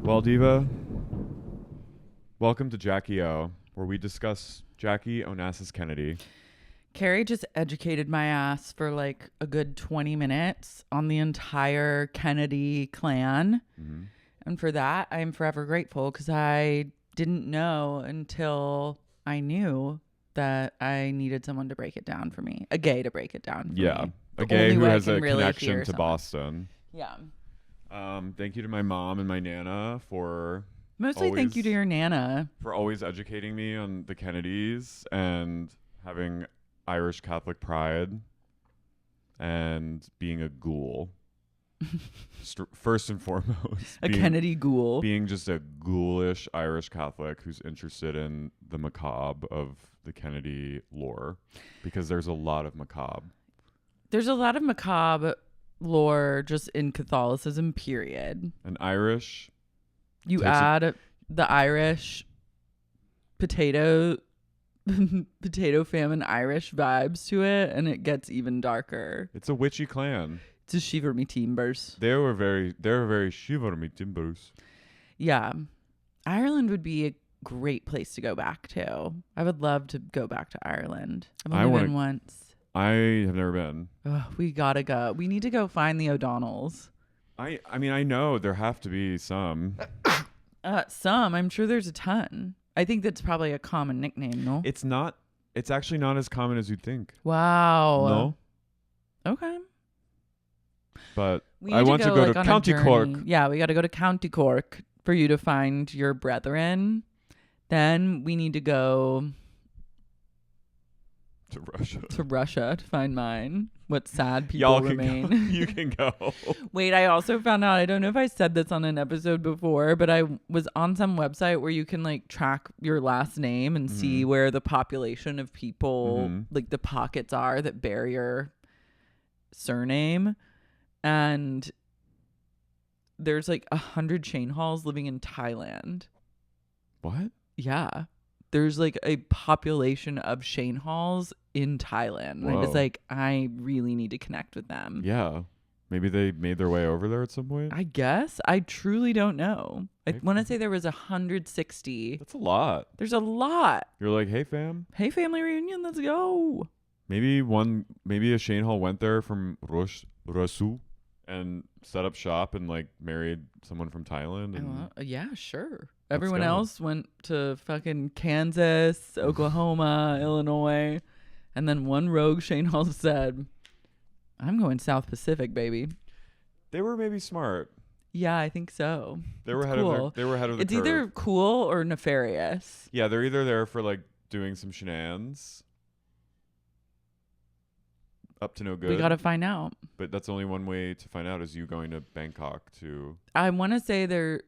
Well, Diva, welcome to Jackie O, where we discuss Jackie Onassis Kennedy. Carey just educated my ass for like a good 20 minutes on the entire Kennedy clan. Mm-hmm. And for that, I'm forever grateful because I didn't know until I knew that I needed someone to break it down for me. A gay to break it down for me. A gay who has a connection to Boston. Yeah. Thank you to my mom and my Nana for... Mostly thank you to your Nana. For always educating me on the Kennedys and having Irish Catholic pride and being a ghoul. First and foremost. Kennedy ghoul. Being just a ghoulish Irish Catholic who's interested in the macabre of the Kennedy lore. Because there's a lot of macabre. There's a lot of macabre lore just in Catholicism, period. And Irish... You add the Irish potato famine Irish vibes to it, and it gets even darker. It's a witchy clan. It's a shiver me timbers. They were very shiver me timbers. Yeah. Ireland would be a great place to go back to. I would love to go back to Ireland. I've only been once. I have never been. We gotta go. We need to go find the O'Donnells. I mean, I know there have to be some. Some. I'm sure there's a ton. I think that's probably a common nickname, no? It's not. It's actually not as common as you'd think. Wow. No? Okay. But I want to go to County Cork. Yeah, we got to go to County Cork for you to find your brethren. Then we need to go... To Russia to find mine. What sad people remain. You can go. Wait, I also found out, I don't know if I said this on an episode before, but I was on some website where you can like track your last name and see where the population of people, like the pockets are that bear your surname. And there's like 100 Shane Halls living in Thailand. What? Yeah. There's like a population of Shane Halls in Thailand. And I was like, I really need to connect with them. Yeah. Maybe they made their way over there at some point. I guess. I truly don't know. I want to say there was 160. That's a lot. There's a lot. You're like, hey, fam. Hey, family reunion. Let's go. Maybe a Shane Hall went there from Rasu and set up shop and like married someone from Thailand. And yeah, sure. Everyone else went to fucking Kansas, Oklahoma, Illinois. And then one rogue Shane Hall said, I'm going South Pacific, baby. They were maybe smart. Yeah, I think so. They were ahead of the It's curve. Either cool or nefarious. Yeah, they're either there for like doing some shenanigans. Up to no good. We got to find out. But that's only one way to find out is you going to Bangkok to... I want to say there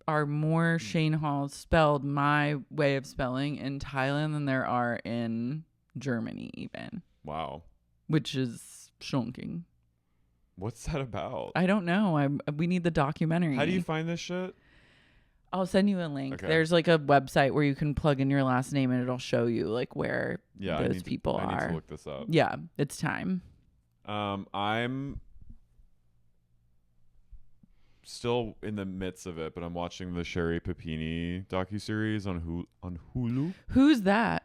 are more Shane Halls spelled my way of spelling in Thailand than there are in Germany even. Wow. Which is shocking. What's that about? I don't know. We need the documentary. How do you find this shit? I'll send you a link. Okay. There's like a website where you can plug in your last name and it'll show you like where those people are. I need to look this up. Yeah, it's time. I'm still in the midst of it, but I'm watching the Sherri Papini docuseries on Hulu. Who's that?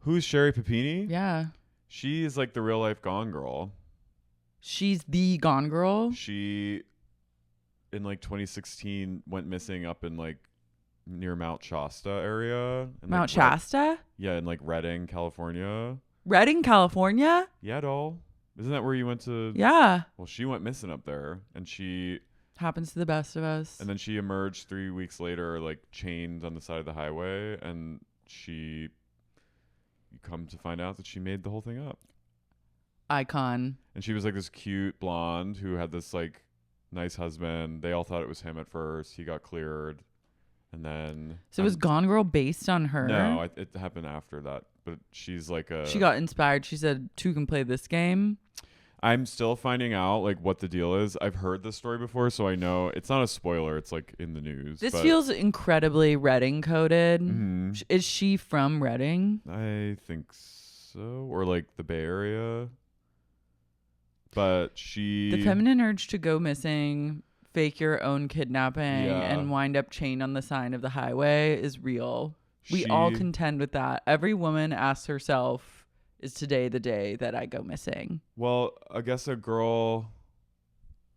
Who's Sherri Papini? Yeah. She is like the real life Gone Girl. She's the Gone Girl? She, in like 2016, went missing up in like near Mount Shasta area. Mount Shasta? Yeah, in like Redding, California. Redding, California? Yeah, doll. Isn't that where you went to? Yeah. Well, she went missing up there, and she... Happens to the best of us. And then she emerged 3 weeks later, like chained on the side of the highway, and you come to find out that she made the whole thing up. Icon. And she was like this cute blonde who had this like nice husband. They all thought it was him at first. He got cleared, and then... So was Gone Girl based on her? No, it happened after that. But she's like She got inspired. She said, two can play this game. I'm still finding out like what the deal is. I've heard this story before, so I know it's not a spoiler. It's like in the news. This feels incredibly Redding coded. Mm-hmm. Is she from Redding? I think so, or like the Bay Area. But the feminine urge to go missing fake your own kidnapping and wind up chained on the sign of the highway is real. We all contend with that. Every woman asks herself, is today the day that I go missing? Well, I guess a girl,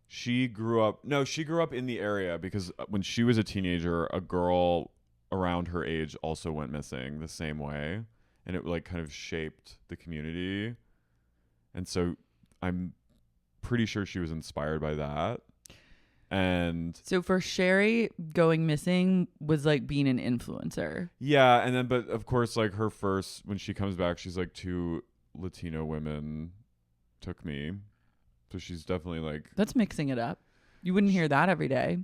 she grew up in the area because when she was a teenager, a girl around her age also went missing the same way. And it like kind of shaped the community. And so I'm pretty sure she was inspired by that. And so for Sherri, going missing was like being an influencer. Yeah, and then but of course like her first, when she comes back, she's like, 2 Latino women took me. So she's definitely like, that's mixing it up. You wouldn't hear that every day.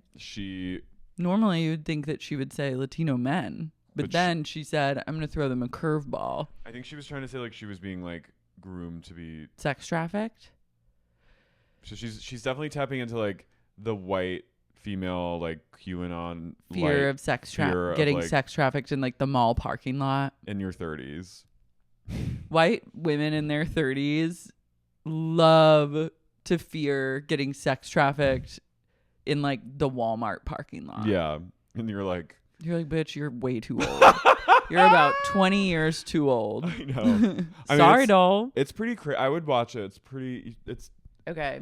Normally you would think that she would say Latino men, but then she said, I'm going to throw them a curveball. I think she was trying to say like she was being like groomed to be sex trafficked. So she's definitely tapping into like the white female like QAnon fear of sex getting like, sex trafficked in like the mall parking lot in your 30s. White women in their 30s love to fear getting sex trafficked in like the Walmart parking lot. Yeah, and you're like, bitch, you're way too old. You're about 20 years too old. I know. Sorry, doll. It's pretty crazy. I would watch it. It's okay.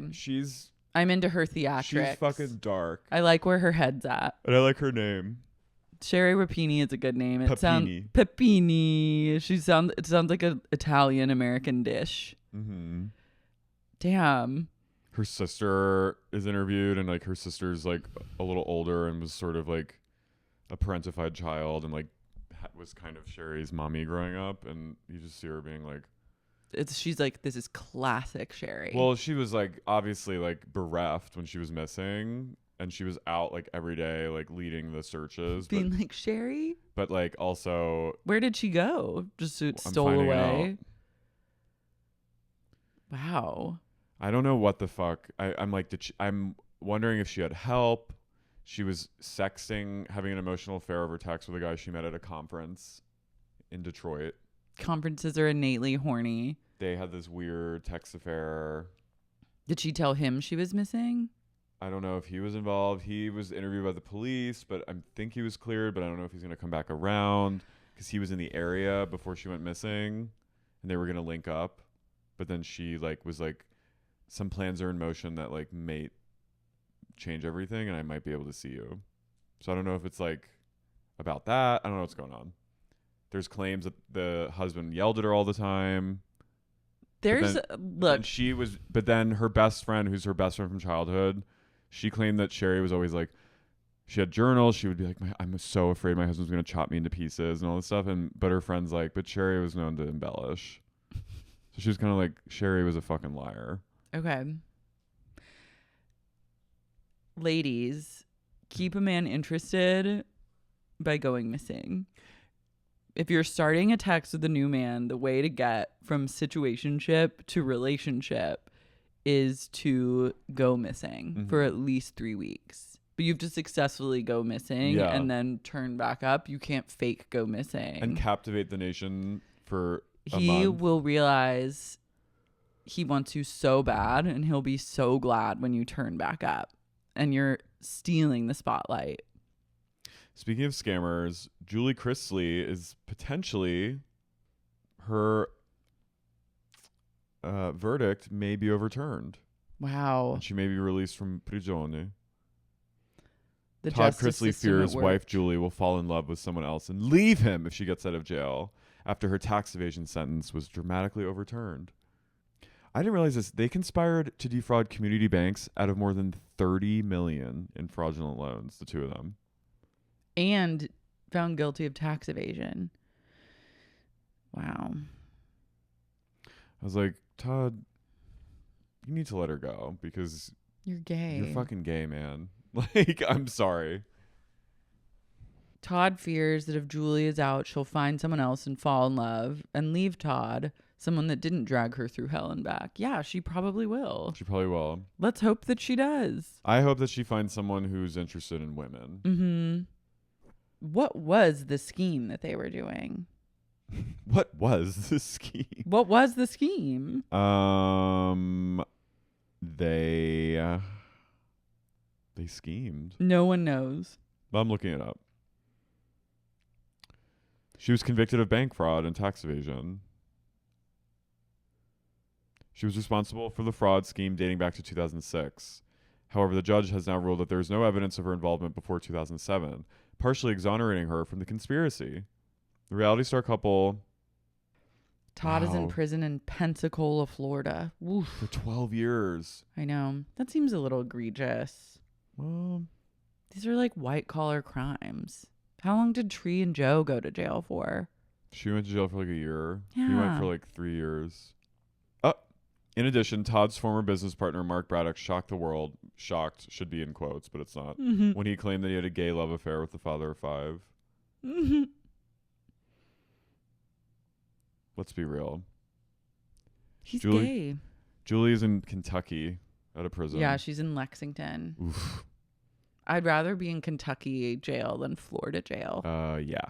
I'm into her theatrics. She's fucking dark. I like where her head's at. And I like her name. Sherri Papini is a good name. Papini. It sounds like an Italian American dish. Mm-hmm. Damn. Her sister is interviewed, and like her sister's like a little older and was sort of like a parentified child, and like was kind of Sherri's mommy growing up, and you just see her being like, she's like, this is classic Sherri. Well, she was like obviously like bereft when she was missing, and she was out like every day like leading the searches, being like, Sherri, but like also, where did she go? Just stole away. Wow. I don't know what the fuck. I'm like, I'm wondering if she had help. She was sexting, having an emotional affair over text with a guy she met at a conference in Detroit. Conferences are innately horny. They had this weird text affair. Did she tell him she was missing? I don't know if he was involved. He was interviewed by the police, but I think he was cleared, but I don't know if he's going to come back around because he was in the area before she went missing and they were going to link up. But then she like was like, some plans are in motion that like may change everything and I might be able to see you. So I don't know if it's like about that. I don't know what's going on. There's claims that the husband yelled at her all the time. But then her best friend, who's her best friend from childhood, she claimed that Sherri was always like, she had journals. She would be like, I'm so afraid my husband's going to chop me into pieces and all this stuff. But her friend's like, but Sherri was known to embellish. So she was kind of like, Sherri was a fucking liar. Okay. Ladies, keep a man interested by going missing. If you're starting a text with a new man, the way to get from situationship to relationship is to go missing for at least 3 weeks. But you have to successfully go missing and then turn back up. You can't fake go missing. And captivate the nation for a month. He will realize he wants you so bad, and he'll be so glad when you turn back up and you're stealing the spotlight. Speaking of scammers, Julie Chrisley is potentially, her verdict may be overturned. Wow. And she may be released from prigione. The Todd Chrisley fears wife Julie will fall in love with someone else and leave him if she gets out of jail after her tax evasion sentence was dramatically overturned. I didn't realize this. They conspired to defraud community banks out of more than $30 million in fraudulent loans, the two of them. And found guilty of tax evasion. Wow. I was like, Todd, you need to let her go because you're gay. You're fucking gay, man. Like, I'm sorry. Todd fears that if Julie is out, she'll find someone else and fall in love and leave Todd, someone that didn't drag her through hell and back. Yeah, she probably will. She probably will. Let's hope that she does. I hope that she finds someone who's interested in women. Mm-hmm. What was the scheme that they were doing? What was the scheme? What was the scheme? The They schemed. No one knows. I'm looking it up. She was convicted of bank fraud and tax evasion. She was responsible for the fraud scheme dating back to 2006. However, the judge has now ruled that there is no evidence of her involvement before 2007, partially exonerating her from the conspiracy. The reality star couple... Todd is in prison in Pensacola, Florida. Oof. For 12 years. I know. That seems a little egregious. These are like white-collar crimes. How long did Tree and Joe go to jail for? She went to jail for like a year. Yeah. He went for like 3 years. In addition, Todd's former business partner, Mark Braddock, shocked the world. Shocked should be in quotes, but it's not. When he claimed that he had a gay love affair with the father of 5. Let's be real. He's gay. Julie's in Kentucky at a prison. Yeah, she's in Lexington. Oof. I'd rather be in Kentucky jail than Florida jail. Yeah.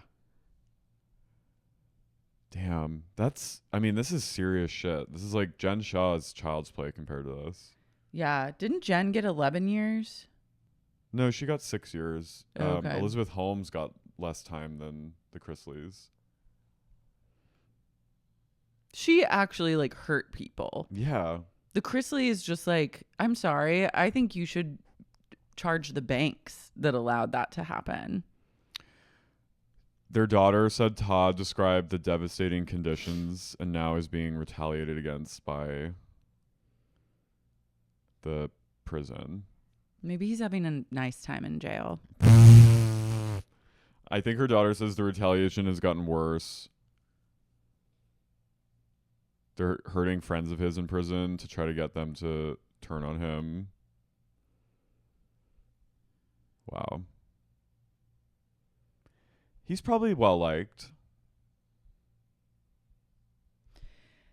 Damn. This is serious shit. This is like Jen Shaw's Child's Play compared to this. Yeah. Didn't Jen get 11 years? No, she got 6 years. Okay. Elizabeth Holmes got less time than the Chrisleys. She actually like hurt people. Yeah. The Chrisley is just like, I'm sorry. I think you should charge the banks that allowed that to happen. Their daughter said Todd described the devastating conditions and now is being retaliated against by the prison. Maybe he's having a nice time in jail. I think her daughter says the retaliation has gotten worse. They're hurting friends of his in prison to try to get them to turn on him. Wow. He's probably well-liked.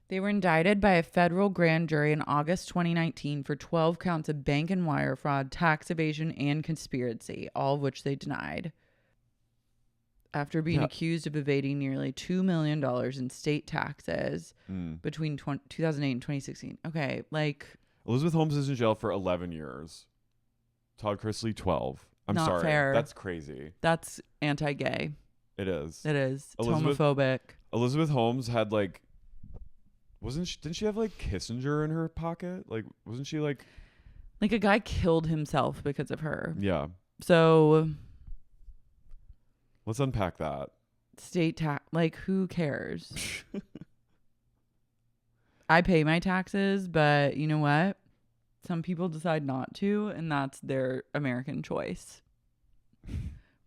They were indicted by a federal grand jury in August 2019 for 12 counts of bank and wire fraud, tax evasion, and conspiracy, all of which they denied. After being accused of evading nearly $2 million in state taxes between 2008 and 2016. Okay, like... Elizabeth Holmes is in jail for 11 years. Todd Chrisley, 12. I'm not sorry. Fair. That's crazy. That's anti-gay. It is. It is. It's homophobic. Elizabeth Holmes had like... Didn't she have like Kissinger in her pocket? Like, wasn't she like... Like a guy killed himself because of her. Yeah. So... Let's unpack that. State tax, like who cares? I pay my taxes, but you know what? Some people decide not to, and that's their American choice.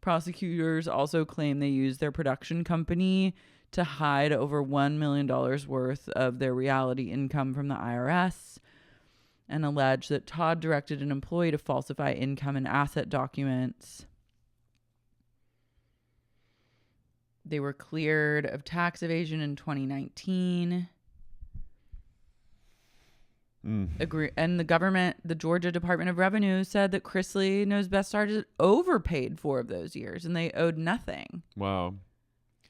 Prosecutors also claim they used their production company to hide over $1 million worth of their reality income from the IRS and allege that Todd directed an employee to falsify income and asset documents. They were cleared of tax evasion in 2019. And the government, the Georgia Department of Revenue, said that Chrisley knows best started overpaid 4 of those years, and they owed nothing. Wow.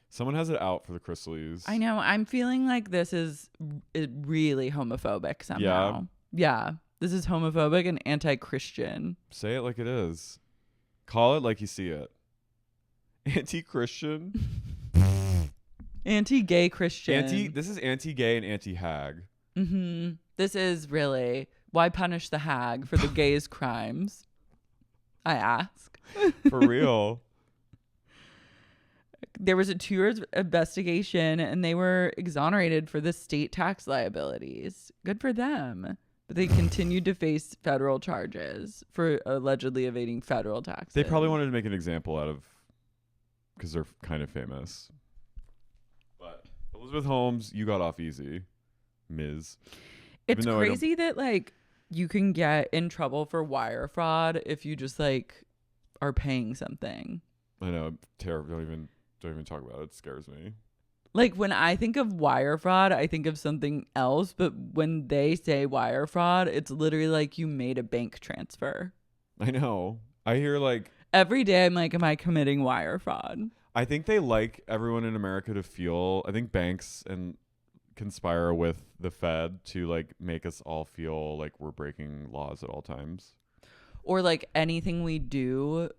Someone has it out for the Chrisleys. I know. I'm feeling like this is really homophobic somehow. Yeah. This is homophobic and anti-Christian. Say it like it is. Call it like you see it. Anti-Christian. Anti-gay Christian. This is anti-gay and anti-hag. Mm-hmm. This is really, why punish the hag for the gay's crimes? I ask. For real. There was a 2-year investigation and they were exonerated for the state tax liabilities. Good for them. But they continued to face federal charges for allegedly evading federal taxes. They probably wanted to make an example out of, because they're kind of famous. But Elizabeth Holmes, you got off easy, Ms. It's crazy that like you can get in trouble for wire fraud if you just like are paying something. I know. Terrible. Don't even talk about it. It scares me. Like when I think of wire fraud, I think of something else. But when they say wire fraud, it's literally like you made a bank transfer. I know. I hear like every day I'm like, am I committing wire fraud? I think they like everyone in America to feel, I think banks and conspire with the Fed to like make us all feel like we're breaking laws at all times. or like anything we do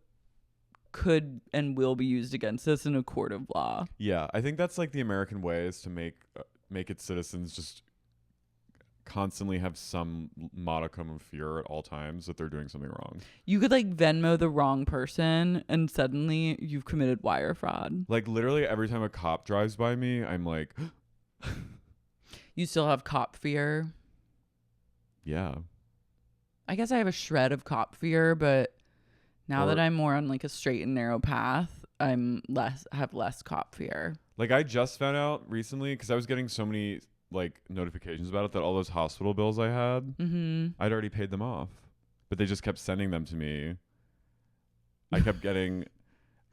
could and will be used against us in a court of law. Yeah, I think that's like the American way, is to make its citizens just constantly have some modicum of fear at all times that they're doing something wrong. You could like Venmo the wrong person and suddenly you've committed wire fraud. Like literally every time a cop drives by me, I'm like, you still have cop fear? Yeah. I guess I have a shred of cop fear, but now that I'm more on like a straight and narrow path, have less cop fear. Like I just found out recently, because I was getting so many like notifications about it, that all those hospital bills I had, I'd already paid them off, but they just kept sending them to me. I kept getting,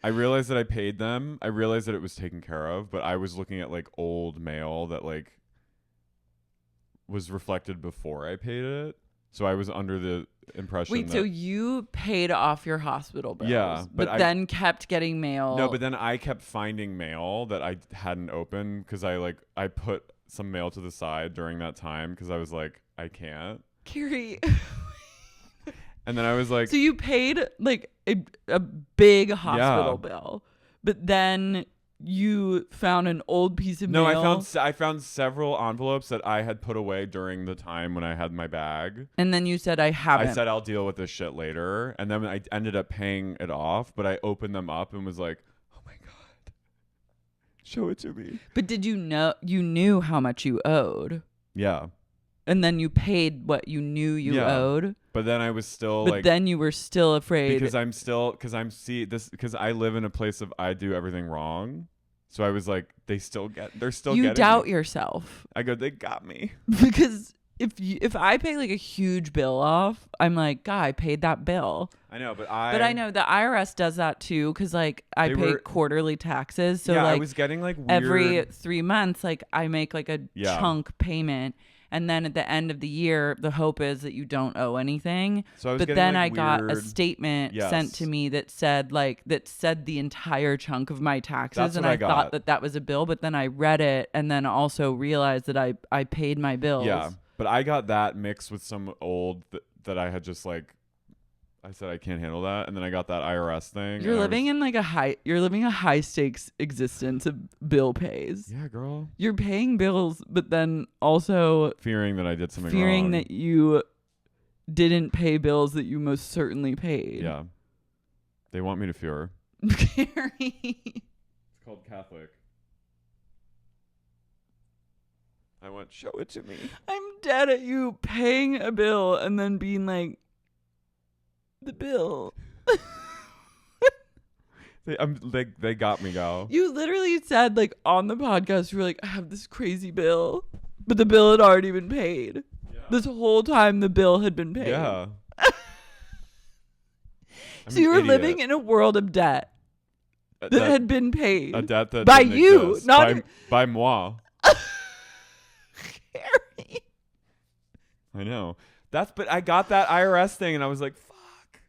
I realized that I paid them. I realized that it was taken care of, but I was looking at like old mail that like was reflected before I paid it. So I was under the impression Wait, so you paid off your hospital bills, yeah, but then kept getting mail. No, but then I kept finding mail that I hadn't opened, because I put some mail to the side during that time because I was like, I can't. Carey. And then I was like, so you paid like a big hospital bill, but then you found an old piece of mail. No, I found several envelopes that I had put away during the time when I had my bag. And then you said, I haven't. I said, I'll deal with this shit later. And then I ended up paying it off, but I opened them up and was like, oh my God, show it to me. But did you knew how much you owed? Yeah. And then you paid what you knew you owed. But then I was still but then you were still afraid. Because I live in a place of I do everything wrong. So I was like, they're still getting You doubt me. yourself. I go, they got me. Because if I pay like a huge bill off, I'm like, God, I paid that bill. I know, but I know the IRS does that too, because like I pay quarterly taxes. So like I was getting like weird... every 3 months, like I make like a chunk payment. And then at the end of the year, the hope is that you don't owe anything. So but then I got a statement sent to me that said the entire chunk of my taxes. That's and what I got. thought that was a bill. But then I read it and then also realized that I paid my bills. Yeah. But I got that mixed with some old that I had just like, I said I can't handle that, and then I got that IRS thing. You're living a high stakes existence of bill pays. Yeah, girl. You're paying bills, but then also fearing that I did something wrong. Fearing that you didn't pay bills that you most certainly paid. Yeah. They want me to fear. Carey. It's called Catholic. I went, show it to me. I'm dead at you paying a bill and then being like, the bill. They got me, gal. You literally said like on the podcast, you were like, I have this crazy bill, but the bill had already been paid. Yeah. This whole time the bill had been paid. Yeah. So you were living in a world of debt that had been paid. A debt that by didn't you, exist. not by moi. Carey. I know. But I got that IRS thing and I was like, fuck.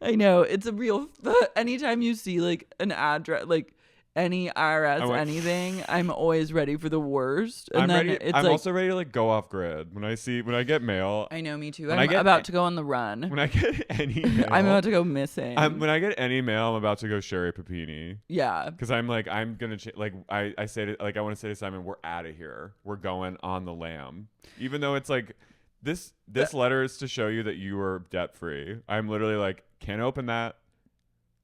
I know. It's a real, anytime you see like an address, like any IRS, anything, I'm always ready for the worst. And I'm also ready to like go off grid. When I get mail. I know, me too. I'm about to go on the run. When I get any mail. I'm about to go missing. When I get any mail, I'm about to go Sherri Papini. Yeah. Because I'm like, I'm going to, I say to, like, I want to say to Simon, we're out of here. We're going on the lam. Even though it's like, this letter is to show you that you are debt free. I'm literally like, can't open that.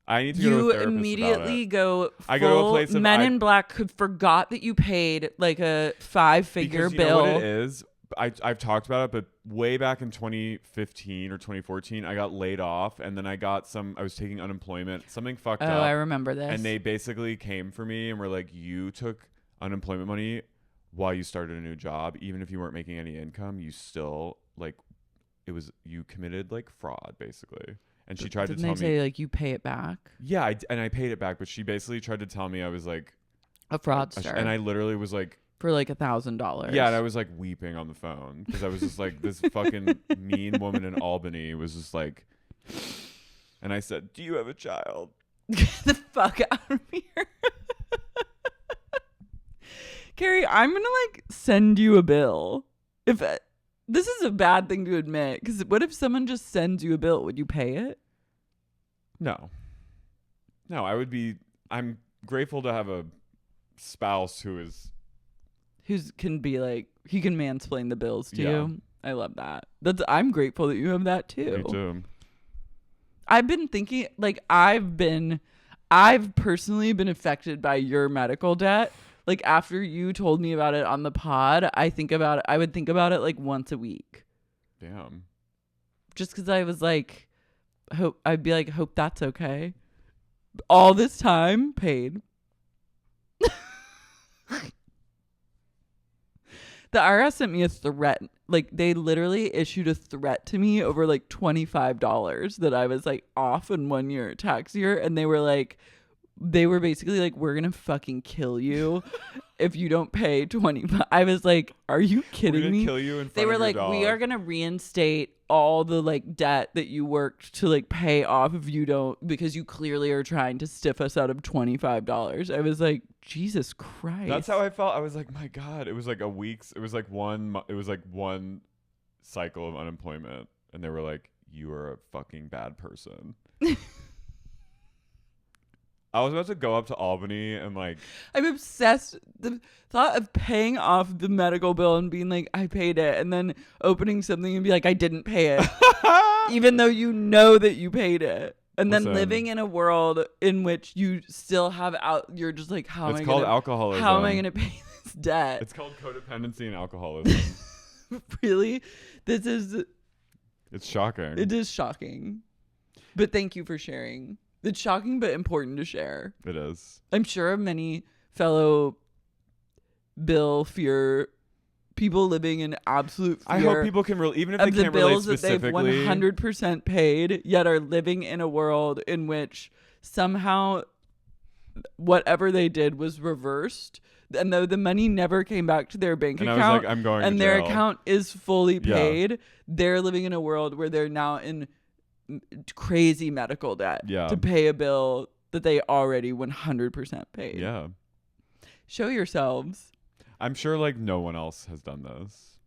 I need to go to a therapist. You immediately go. I go to a place of Men in Black forgot that you paid like a 5-figure bill. You know what it is? I've talked about it, but way back in 2015 or 2014, I got laid off, and then I was taking unemployment. Something fucked up. Oh, I remember this. And they basically came for me and were like, "You took unemployment money while you started a new job, even if you weren't making any income, you still you committed like fraud, basically." And she tried to tell me, didn't they say like you pay it back? Yeah, and I paid it back, but she basically tried to tell me I was like a fraudster, and I literally was like for like $1,000. Yeah, and I was like weeping on the phone because I was just like, this fucking mean woman in Albany was just like, and I said, "Do you have a child?" Get the fuck out of here. Carey, I'm gonna like send you a bill. This is a bad thing to admit, because what if someone just sends you a bill? Would you pay it? No, I'm grateful to have a spouse who can be like, he can mansplain the bills to Yeah. you. I love that. I'm grateful that you have that too. Me too. I've been thinking, like, I've personally been affected by your medical debt. Like, after you told me about it on the pod, I would think about it like once a week. Damn. Just because I was like, hope that's okay. All this time paid. The IRS sent me a threat. Like, they literally issued a threat to me over like $25 that I was like off in 1 year tax year. And they were basically like, we're going to fucking kill you if you don't pay 20. I was like, are you kidding me? Kill you in front They were of like, your dog. we are going to reinstate all the like debt that you worked to like pay off if you don't, because you clearly are trying to stiff us out of $25. I was like, Jesus Christ. That's how I felt. I was like, my God. It was like one cycle of unemployment, and they were like, you are a fucking bad person. I was about to go up to Albany and like, I'm obsessed. The thought of paying off the medical bill and being like, I paid it, and then opening something and be like, I didn't pay it, even though you know that you paid it. And then living in a world in which you still have you're just like, it's called alcoholism. How am I going to pay this debt? It's called codependency and alcoholism. Really? It's shocking. It is shocking. But thank you for sharing. It's shocking but important to share. It is. I'm sure many fellow people living in absolute fear. I hope people can even if they can't relate bills that they've specifically. 100% paid, yet are living in a world in which somehow whatever they did was reversed. And though the money never came back to their bank account, I was like, I'm going and to their jail. account is fully paid, Yeah. they're living in a world where they're now in crazy medical debt to pay a bill that they already 100% paid. Yeah. Show yourselves. I'm sure like no one else has done this.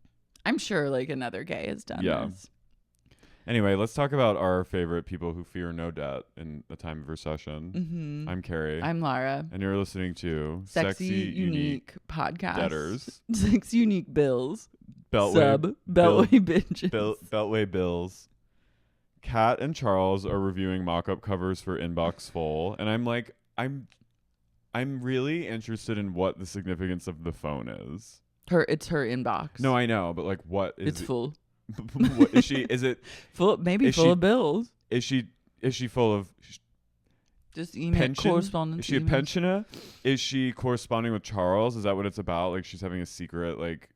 I'm sure like another gay has done this. Anyway, let's talk about our favorite people who fear no debt in a time of recession. Mm-hmm. I'm Carey. I'm Lara. And you're listening to Sexy Unique Podcast. Debtors. 6 unique bills. Beltway bitches. Beltway bills. Kat and Charles are reviewing mock-up covers for Inbox Full, and I'm like, I'm really interested in what the significance of the phone is. It's her inbox. No, I know, but like, what is it's full? What is she? Is it full? Maybe full of bills. Is she full of just email pension? Correspondence? Is she a pensioner? Is she corresponding with Charles? Is that what it's about? Like she's having a secret like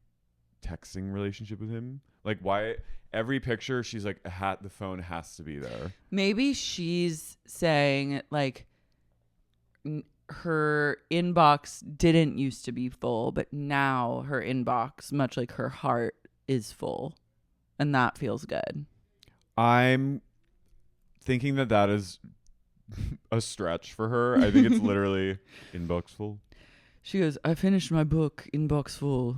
texting relationship with him? Like why? Every picture, she's like, the phone has to be there. Maybe she's saying like her inbox didn't used to be full, but now her inbox, much like her heart, is full. And that feels good. I'm thinking that is a stretch for her. I think it's literally inbox full. She goes, I finished my book, inbox full.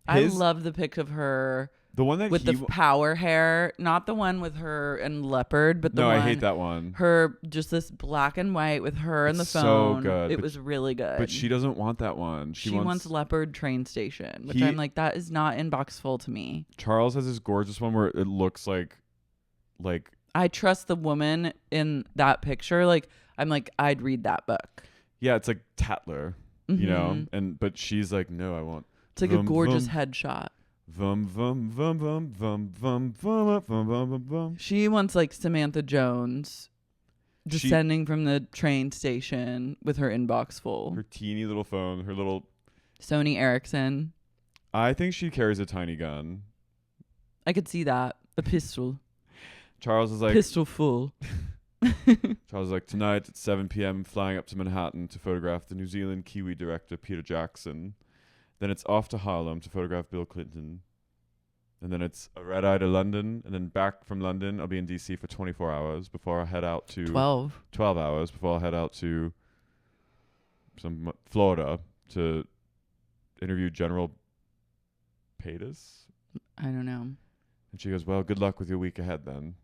I love the pic of her. The one that with the power hair, not the one with her and leopard, but the one. No, I hate that one. Her, just this black and white with her and the phone. So good. It was really good. But she doesn't want that one. She wants leopard train station, which I'm like, that is not inbox full to me. Charles has this gorgeous one where it looks like. I trust the woman in that picture. Like, I'm like, I'd read that book. Yeah, it's like Tatler, you know? But she's like, no, I won't. It's like a gorgeous headshot. Vum, vum, vum, vum, vum, vum, vum, vum, vum, vum. She wants like Samantha Jones descending from the train station with her inbox full. Her teeny little phone, her little Sony Ericsson. I think she carries a tiny gun. I could see that. A pistol. Charles is like pistol full. Charles is like, tonight at 7 p.m. flying up to Manhattan to photograph the New Zealand Kiwi director Peter Jackson. Then it's off to Harlem to photograph Bill Clinton. And then it's a red eye to London. And then back from London, I'll be in D.C. for 24 hours before I head out to... 12 hours before I head out to Florida to interview General Paytas. I don't know. And she goes, well, good luck with your week ahead then.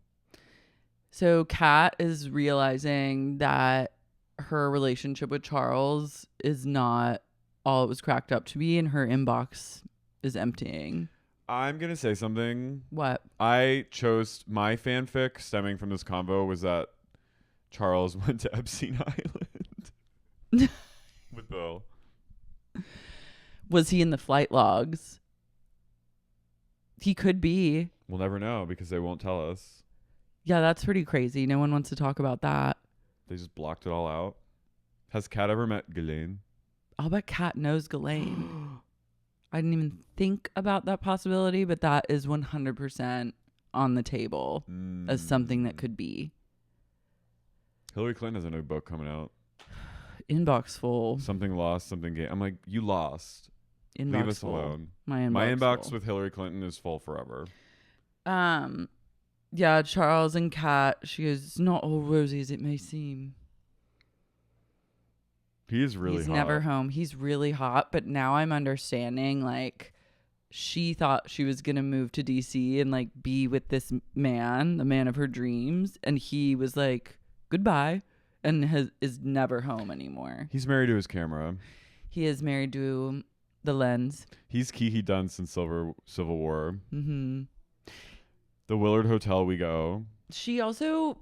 So Kat is realizing that her relationship with Charles is not all it was cracked up to be, and her inbox is emptying. I'm going to say something. What? I chose my fanfic stemming from this convo was that Charles went to Epstein Island with Bill. Was he in the flight logs? He could be. We'll never know because they won't tell us. Yeah, that's pretty crazy. No one wants to talk about that. They just blocked it all out. Has Kat ever met Ghislaine? I'll bet Kat knows Ghislaine. I didn't even think about that possibility, but that is 100% on the table as something that could be. Hillary Clinton has a new book coming out. Inbox full. Something lost, something gained. I'm like, you lost. Inbox Leave us full. alone. My inbox full. with Hillary Clinton is full forever. Yeah, Charles and Kat, she goes, it's not all rosy as it may seem. He is really He's hot. never home. He's really hot, but now I'm understanding, like, she thought she was going to move to DC and, like, be with this man, the man of her dreams, and he was like, goodbye, and is never home anymore. He's married to his camera. He is married to the lens. He's Kiki Dunce in Civil War. Mm-hmm. The Willard Hotel we go. She also,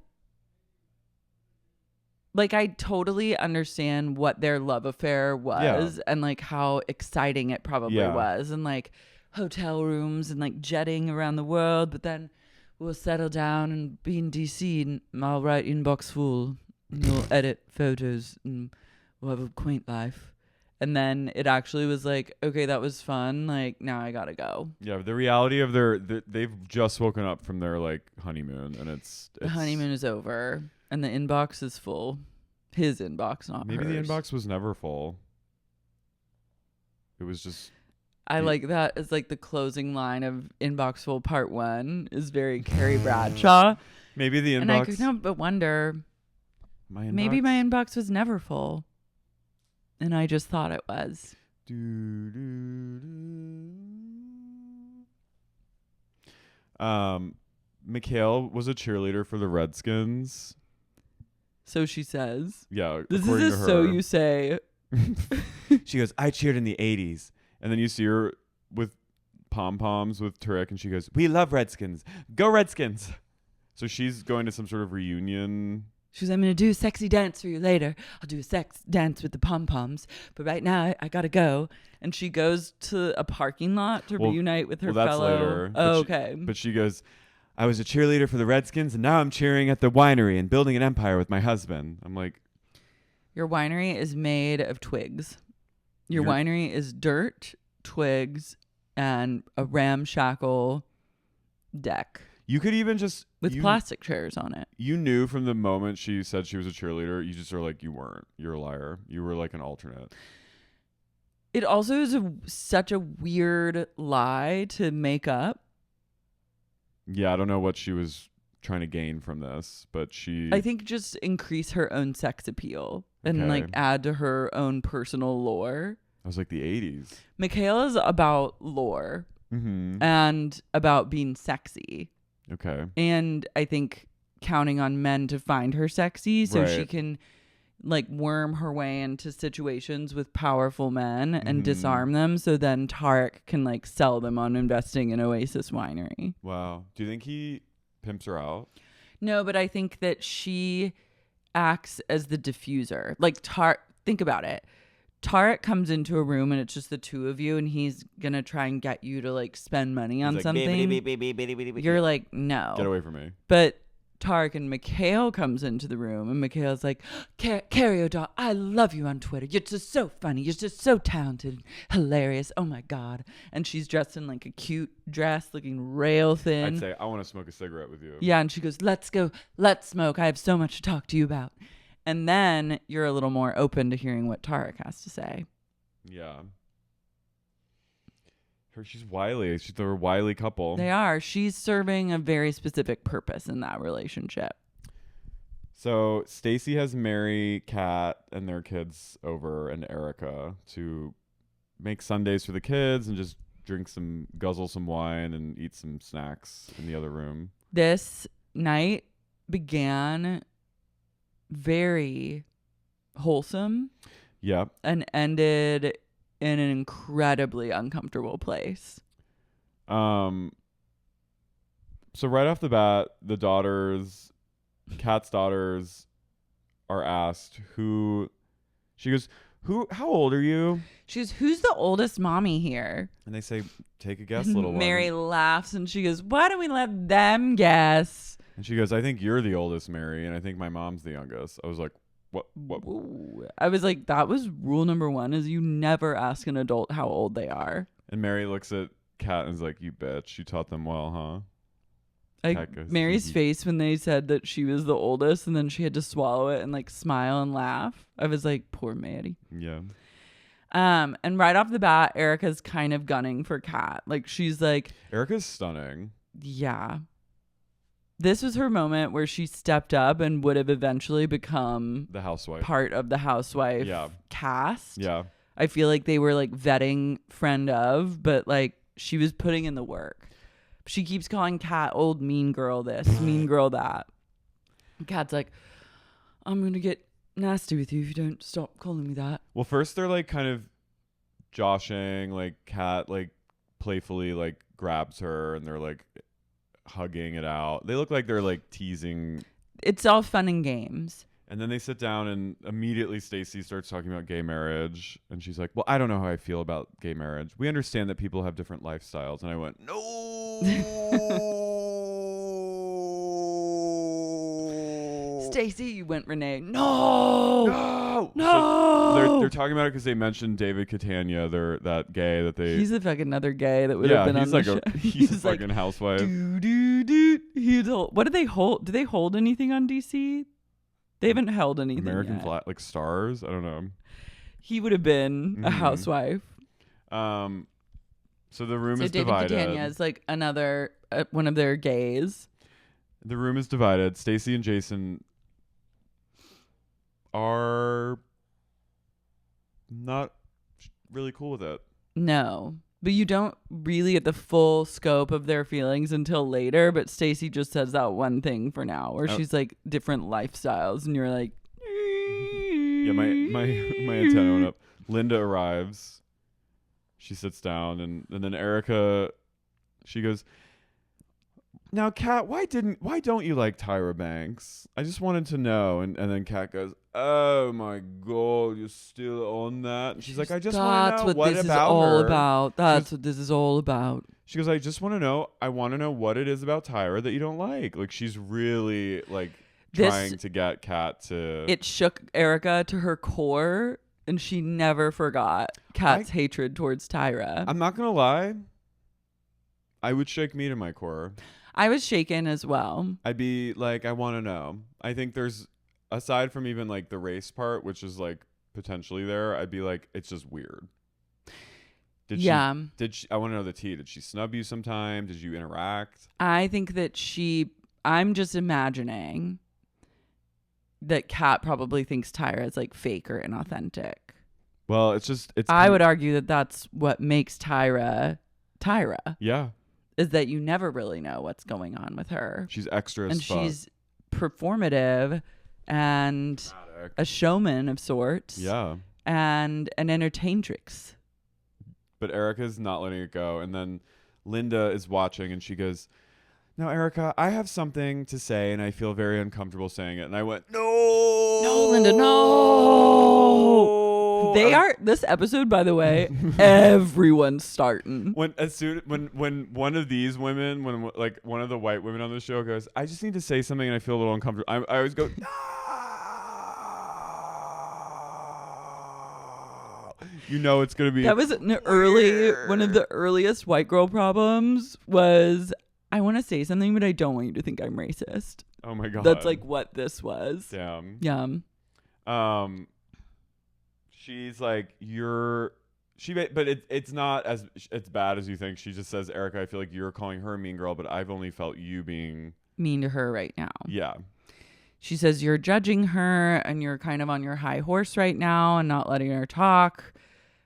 like, I totally understand what their love affair was and, like, how exciting it probably was. And, like, hotel rooms and, like, jetting around the world. But then we'll settle down and be in D.C. and I'll write inbox full. And you'll edit photos and we'll have a quaint life. And then it actually was like, okay, that was fun. Like, now I gotta go. Yeah, the reality of they've just woken up from their, like, honeymoon. And it's The honeymoon is over. And the inbox is full. His inbox, not maybe hers. the inbox was never full. It was just... I like that as, like, the closing line of Inbox Full Part 1 is very Carrie Bradshaw. Maybe the inbox... And I could not but wonder, maybe my inbox was never full. And I just thought it was. Michaele was a cheerleader for the Redskins. So she says. Yeah, This according is to her. so you say. She goes, I cheered in the 80s. And then you see her with pom-poms with Turek, and she goes, we love Redskins. Go Redskins. So she's going to some sort of reunion. She goes, I'm going to do a sexy dance for you later. I'll do a sex dance with the pom-poms. But right now, I got to go. And she goes to a parking lot to reunite with her fellow. That's later. Okay. But she goes, I was a cheerleader for the Redskins, and now I'm cheering at the winery and building an empire with my husband. I'm like... Your winery is made of twigs. Your winery is dirt, twigs, and a ramshackle deck. You could even just... With plastic chairs on it. You knew from the moment she said she was a cheerleader, you just are like, you weren't. You're a liar. You were like an alternate. It also is such a weird lie to make up. Yeah, I don't know what she was trying to gain from this, but I think just increase her own sex appeal and like add to her own personal lore. I was like the 80s. Michaele is about lore and about being sexy. Okay. And I think counting on men to find her sexy so she can like worm her way into situations with powerful men and disarm them, so then Tarek can like sell them on investing in Oasis Winery. Wow. Do you think he pimps her out? No, but I think that she acts as the diffuser. Like think about it. Tarek comes into a room and it's just the two of you and he's gonna try and get you to like spend money on something. You're like, no. Get away from me. But Tarek and Michaele comes into the room and Michaele's like, Carey, O'Donnell, I love you on Twitter. You're just so funny. You're just so talented. Hilarious. Oh my God. And she's dressed in like a cute dress looking rail thin. I'd say, I want to smoke a cigarette with you. Yeah. And she goes, let's go. Let's smoke. I have so much to talk to you about. And then you're a little more open to hearing what Tarek has to say. Yeah. She's wily. They're a wily couple. They are. She's serving a very specific purpose in that relationship. So Stacie has Mary, Kat, and their kids over, and Erica to make Sundays for the kids and just guzzle some wine and eat some snacks in the other room. This night began very wholesome. Yeah. And ended in an incredibly uncomfortable place. So right off the bat, Kat's daughters are asked she goes, how old are you? She goes, who's the oldest mommy here? And they say, take a guess, little one. Mary laughs and she goes, why don't we let them guess? And she goes, I think you're the oldest, Mary, and I think my mom's the youngest. I was like, what? Ooh. I was like, that was rule number 1, is you never ask an adult how old they are. And Mary looks at Kat and is like, you bitch, you taught them well, huh? Like Mary's face when they said that she was the oldest and then she had to swallow it and like smile and laugh. I was like, poor Mary. Yeah. And right off the bat, Erica's kind of gunning for Kat. Like she's like, Erica's stunning. Yeah. This was her moment where she stepped up and would have eventually become the housewife, part of the housewife cast. Yeah. I feel like they were like vetting friend of, but like she was putting in the work. She keeps calling Kat old mean girl this, mean girl that. Kat's like, I'm going to get nasty with you if you don't stop calling me that. Well, first they're like kind of joshing, like Kat like playfully like grabs her and they're like hugging it out. They look like they're like teasing. It's all fun and games. And then they sit down and immediately Stacie starts talking about gay marriage. And she's like, well, I don't know how I feel about gay marriage. We understand that people have different lifestyles. And I went, no. Stacie, you went, Renee. No. So they're talking about it because they mentioned David Catania. They're that gay that they. He's a fucking another gay that would have been on the show. He's a fucking housewife. What do they hold? Do they hold anything on DC? They haven't held anything American yet. flag, like stars. I don't know. He would have been a housewife. So the room is David divided. Catania is like another one of their gays. The room is divided. Stacie and Jason are not really cool with it. No, but you don't really get the full scope of their feelings until later. But Stacie just says that one thing for now, where she's like different lifestyles, and you're like, yeah, my antenna went up. Lynda arrives. She sits down, and then Erica, she goes, now, Kat, why don't you like Tyra Banks? I just wanted to know. And then Kat goes, oh my God, you're still on that? And she's like, I just want to know what about her. That's what this is all about. She goes, I just want to know. I want to know what it is about Tyra that you don't like. Like, she's really like trying to get Kat to. It shook Erica to her core, and she never forgot Kat's hatred towards Tyra. I'm not gonna lie. I would shake me to my core. I was shaken as well. I'd be like, I want to know. I think there's, aside from even like the race part, which is like potentially there, I'd be like, it's just weird. Did she, I want to know the tea. Did she snub you sometime? Did you interact? I think that I'm just imagining that Kat probably thinks Tyra is like fake or inauthentic. Well, I would argue that that's what makes Tyra. Yeah. Is that you never really know what's going on with her. She's extra as fuck. And she's performative and dramatic. A showman of sorts. Yeah. And an entertaintrix. But Erica's not letting it go. And then Lynda is watching and she goes, now, Erica, I have something to say and I feel very uncomfortable saying it. And I went, no. No, Lynda, no. They are, this episode, by the way, everyone's starting. When one of these women, when like one of the white women on the show goes, I just need to say something and I feel a little uncomfortable. I always go, no. You know it's going to be. That was one of the earliest white girl problems was, I want to say something, but I don't want you to think I'm racist. Oh my God. That's like what this was. Damn. Yeah. She's like, but it's not as bad as you think. She just says, Erica, I feel like you're calling her a mean girl, but I've only felt you being mean to her right now. Yeah. She says, you're judging her and you're kind of on your high horse right now and not letting her talk.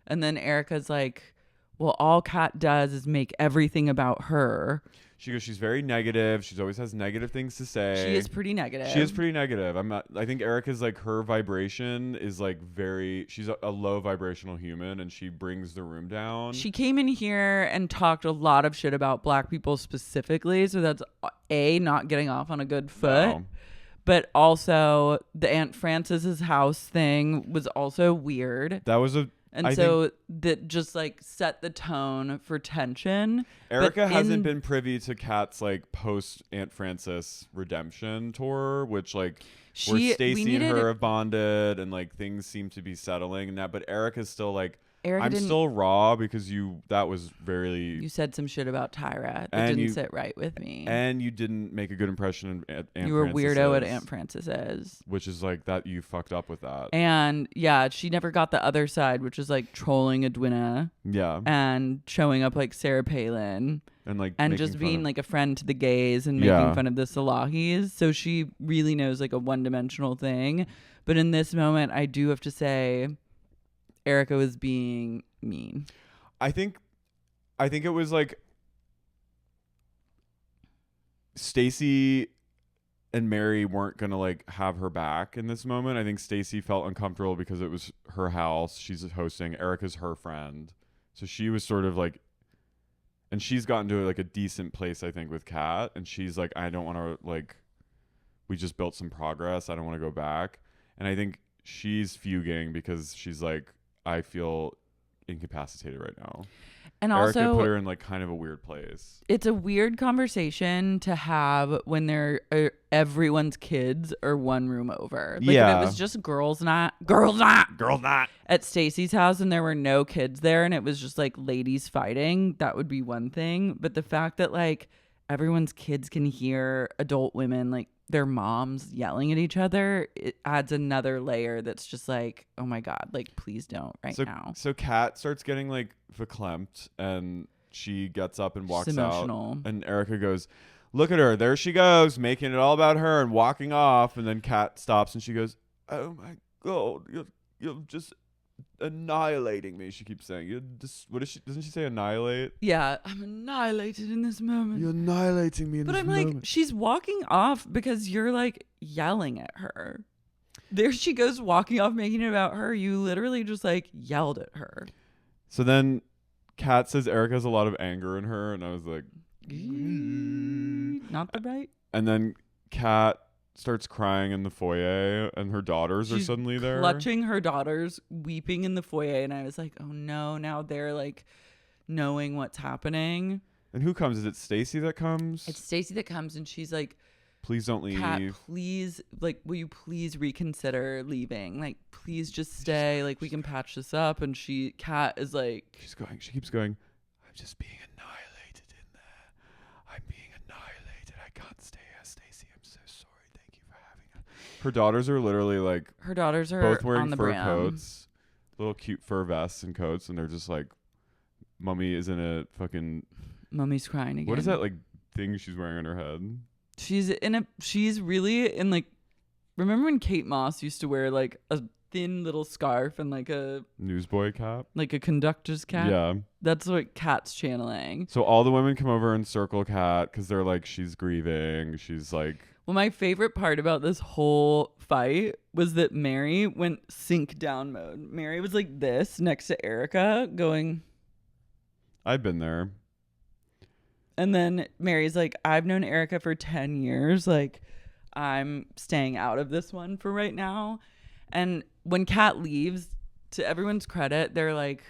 And then Erica's like, well, all Kat does is make everything about her. She goes, she's very negative. She always has negative things to say. She is pretty negative. I think Erica's like, her vibration is like she's a low vibrational human, and she brings the room down. She came in here and talked a lot of shit about black people specifically. So that's not getting off on a good foot. No. But also the Aunt Frances's house thing was also weird. That was that just like set the tone for tension. Erica hasn't been privy to Kat's like post Aunt Frances redemption tour, which like where Stacie and her have bonded and like things seem to be settling and that. But Erica's still like, I'm still raw because that was you said some shit about Tyra that didn't sit right with me. And you didn't make a good impression at Aunt Frances. You were weirdo at Aunt Frances's. Which is like that you fucked up with that. And yeah, she never got the other side, which is like trolling Edwina. Yeah. And showing up like Sarah Palin. And just being like a friend to the gays and making fun of the Salahis. So she really knows like a one-dimensional thing. But in this moment, I do have to say Erica was being mean. I think it was like Stacie and Mary weren't gonna like have her back in this moment. I think Stacie felt uncomfortable because it was her house. She's hosting. Erica's her friend, so she was sort of like, and she's gotten to like a decent place, I think, with Kat. And she's like, I don't want to like, we just built some progress. I don't want to go back. And I think she's fuging because she's like, I feel incapacitated right now. And Erica also put her in like kind of a weird place. It's a weird conversation to have when they're everyone's kids are one room over. Like if it was just girls not at Stacie's house and there were no kids there and it was just like ladies fighting, that would be one thing. But the fact that like everyone's kids can hear adult women like their moms yelling at each other, it adds another layer that's just like, oh my God, like please don't now. So Kat starts getting like verklempt and she gets up and walks out. And Erica goes, look at her, there she goes, making it all about her and walking off. And then Kat stops and she goes, oh my God, you're just annihilating me. She keeps saying, doesn't she say annihilate? Yeah, I'm annihilated in this moment. You're annihilating me in this moment. But I'm like, she's walking off because you're like yelling at her. There she goes walking off, making it about her. You literally just like yelled at her. So then Kat says Erica has a lot of anger in her, and I was like, not the right. And then Kat starts crying in the foyer, and her daughters are suddenly there, clutching her daughters, weeping in the foyer. And I was like, oh no, now they're like knowing what's happening. And who comes? Is it Stacie that comes? It's Stacie that comes, and she's like, please don't leave. Kat, please, like, will you please reconsider leaving? Like, please just stay. Like, we can patch this up. And Kat is like, she keeps going, I'm just being annihilated in there. I'm being annihilated. I can't stay here, Stacie. I'm so sorry. Thank you for having her. Her daughters are literally like, both wearing on the fur brim. coats, little cute fur vests and coats. And they're just like, Mummy is in a fucking, Mummy's crying again. What is that like thing she's wearing on her head? She's really in like, remember when Kate Moss used to wear like a thin little scarf and like a newsboy cap, like a conductor's cap? Yeah, that's what Kat's channeling. So all the women come over and circle Kat because they're like, she's grieving. She's like, well, my favorite part about this whole fight was that Mary went sink down mode. Mary was like this next to Erica going, I've been there. And then Mary's like, I've known Erica for 10 years. Like, I'm staying out of this one for right now. And when Kat leaves, to everyone's credit, they're like,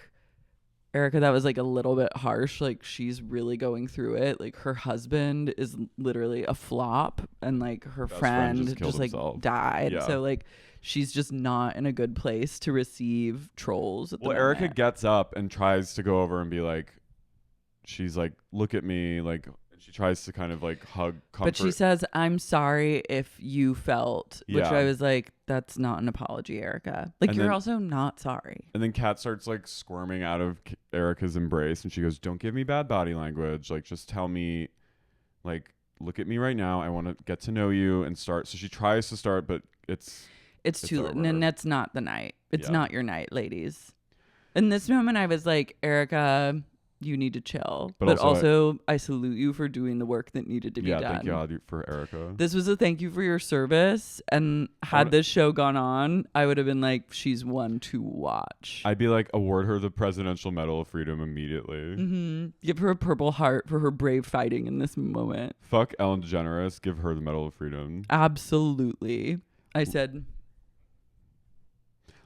Erica, that was like a little bit harsh. Like, she's really going through it. Like, her husband is literally a flop. And like, her friend just like died. Yeah. So like, she's just not in a good place to receive trolls at the moment. Erica gets up and tries to go over and be like, she's like, look at me, like, she tries to kind of like hug, comfort. But she says, I'm sorry if you felt, which I was like, that's not an apology, Erica. Like, you're also not sorry. And then Kat starts like squirming out of Erica's embrace, and she goes, don't give me bad body language. Like, just tell me, like, look at me right now. I want to get to know you and start. So she tries to start, but it's too late. And that's not the night. It's not your night, ladies. In this moment, I was like, Erica, you need to chill. But But also also, I salute you for doing the work that needed to be done. Thank God for Erica. This was a thank you for your service. And had this show gone on, I would have been like, she's one to watch. I'd be like, award her the Presidential Medal of Freedom immediately. Give her a Purple Heart for her brave fighting in this moment. Fuck Ellen DeGeneres. Give her the Medal of Freedom. Absolutely. I said...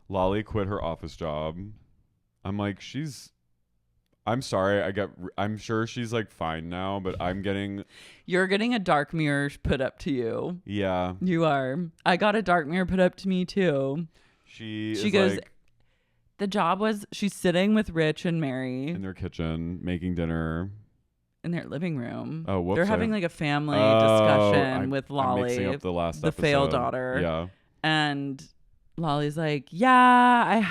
Lolly quit her office job. I'm like, I'm sorry. I'm sure she's like fine now, but You're getting a dark mirror put up to you. Yeah. You are. I got a dark mirror put up to me too. She goes, like, the job was, she's sitting with Rich and Mary in their kitchen making dinner. In their living room. Oh, whoops. They're having like a family discussion with Lolly, I'm mixing up the last the episode. failed daughter. Yeah. And Lolly's like, yeah,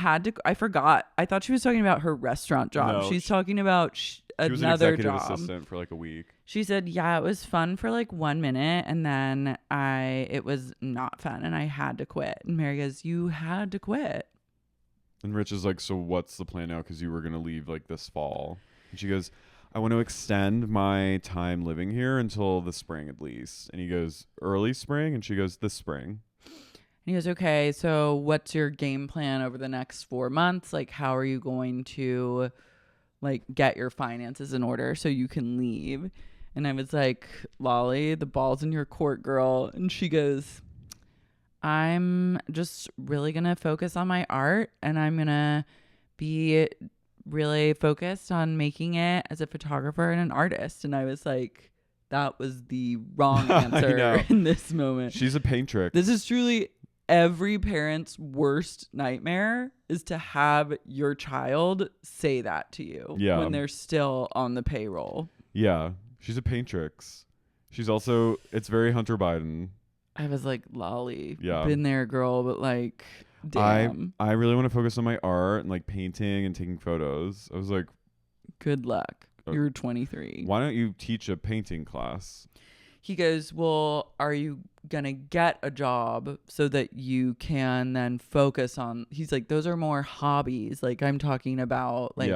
I forgot. I thought she was talking about her restaurant job. No, She's talking about another job. She was an executive assistant for like a week. She said, yeah, it was fun for like 1 minute. And then it was not fun and I had to quit. And Mary goes, you had to quit. And Rich is like, so what's the plan now? Because you were going to leave like this fall. And she goes, I want to extend my time living here until the spring at least. And he goes, early spring? And she goes, this spring. And he goes, okay, so what's your game plan over the next 4 months? Like, how are you going to, like, get your finances in order so you can leave? And I was like, Lolly, the ball's in your court, girl. And she goes, I'm just really going to focus on my art. And I'm going to be really focused on making it as a photographer and an artist. And I was like, that was the wrong answer in this moment. She's a paintrix. This is truly... every parent's worst nightmare is to have your child say that to you when they're still on the payroll. Yeah. She's a paintrix. She's also, it's very Hunter Biden. I was like, Lolly, been there, girl, but like, damn. I really want to focus on my art and like painting and taking photos. I was like, good luck. You're 23. Why don't you teach a painting class? He goes, well, are you going to get a job so that you can then focus on... He's like, those are more hobbies. Like, I'm talking about, like,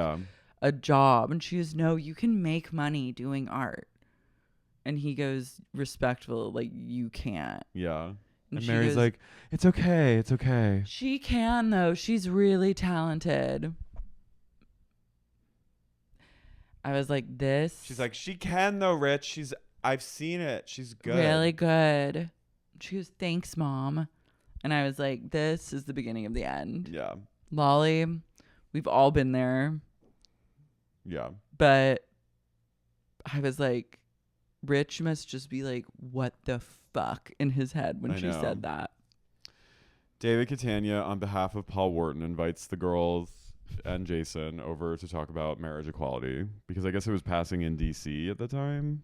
a job. And she goes, no, you can make money doing art. And he goes, respectful, like, you can't. Yeah. And Mary's goes, like, it's okay. It's okay. She can, though. She's really talented. I was like, this... She's like, she can, though, Rich. I've seen it. She's good. Really good. She goes, thanks, Mom. And I was like, this is the beginning of the end. Yeah. Lolly, we've all been there. Yeah. But I was like, Rich must just be like, what the fuck in his head when she said that. David Catania, on behalf of Paul Wharton, invites the girls and Jason over to talk about marriage equality because I guess it was passing in D.C. at the time.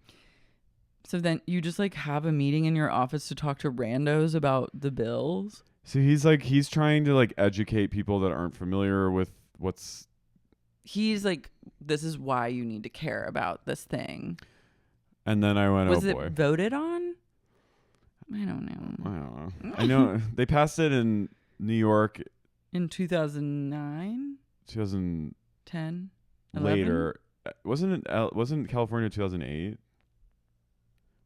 So then you just like have a meeting in your office to talk to randos about the bills? So he's trying to like educate people that aren't familiar with what's... He's like, this is why you need to care about this thing. And then I went, was oh boy. Was it voted on? I don't know. I know. They passed it in New York. In 2009? 2010? 11? Later. Wasn't California 2008?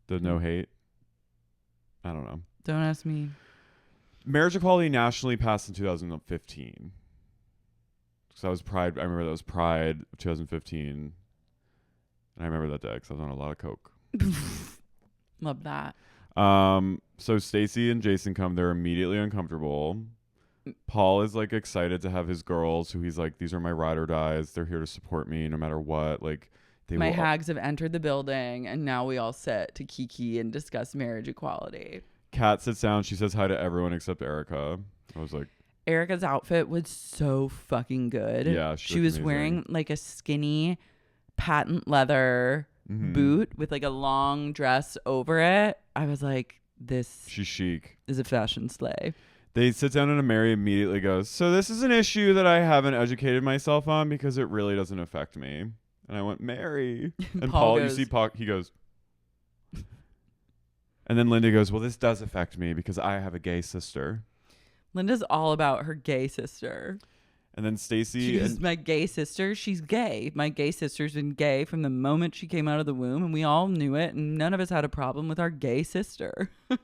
The no hate? I don't know. Don't ask me. Marriage equality nationally passed in 2015. So that was Pride. I remember that was Pride of 2015. And I remember that day because I was on a lot of coke. Love that. So Stacie and Jason come. They're immediately uncomfortable. Paul is like excited to have his girls, who he's like, these are my ride or dies. They're here to support me no matter what. Like, my hags have entered the building, and now we all sit to kiki and discuss marriage equality. Kat sits down. She says hi to everyone except Erica. I was like... Erica's outfit was so fucking good. Yeah, she was wearing like a skinny patent leather boot with like a long dress over it. I was like, she's chic. Is a fashion slay. They sit down and Mary immediately goes, so this is an issue that I haven't educated myself on because it really doesn't affect me. And I went, Mary. And Paul goes, you see Paul, he goes. And then Lynda goes, well, this does affect me because I have a gay sister. Lynda's all about her gay sister. And then Stacie. She's my gay sister. She's gay. My gay sister's been gay from the moment she came out of the womb, and we all knew it, and none of us had a problem with our gay sister. And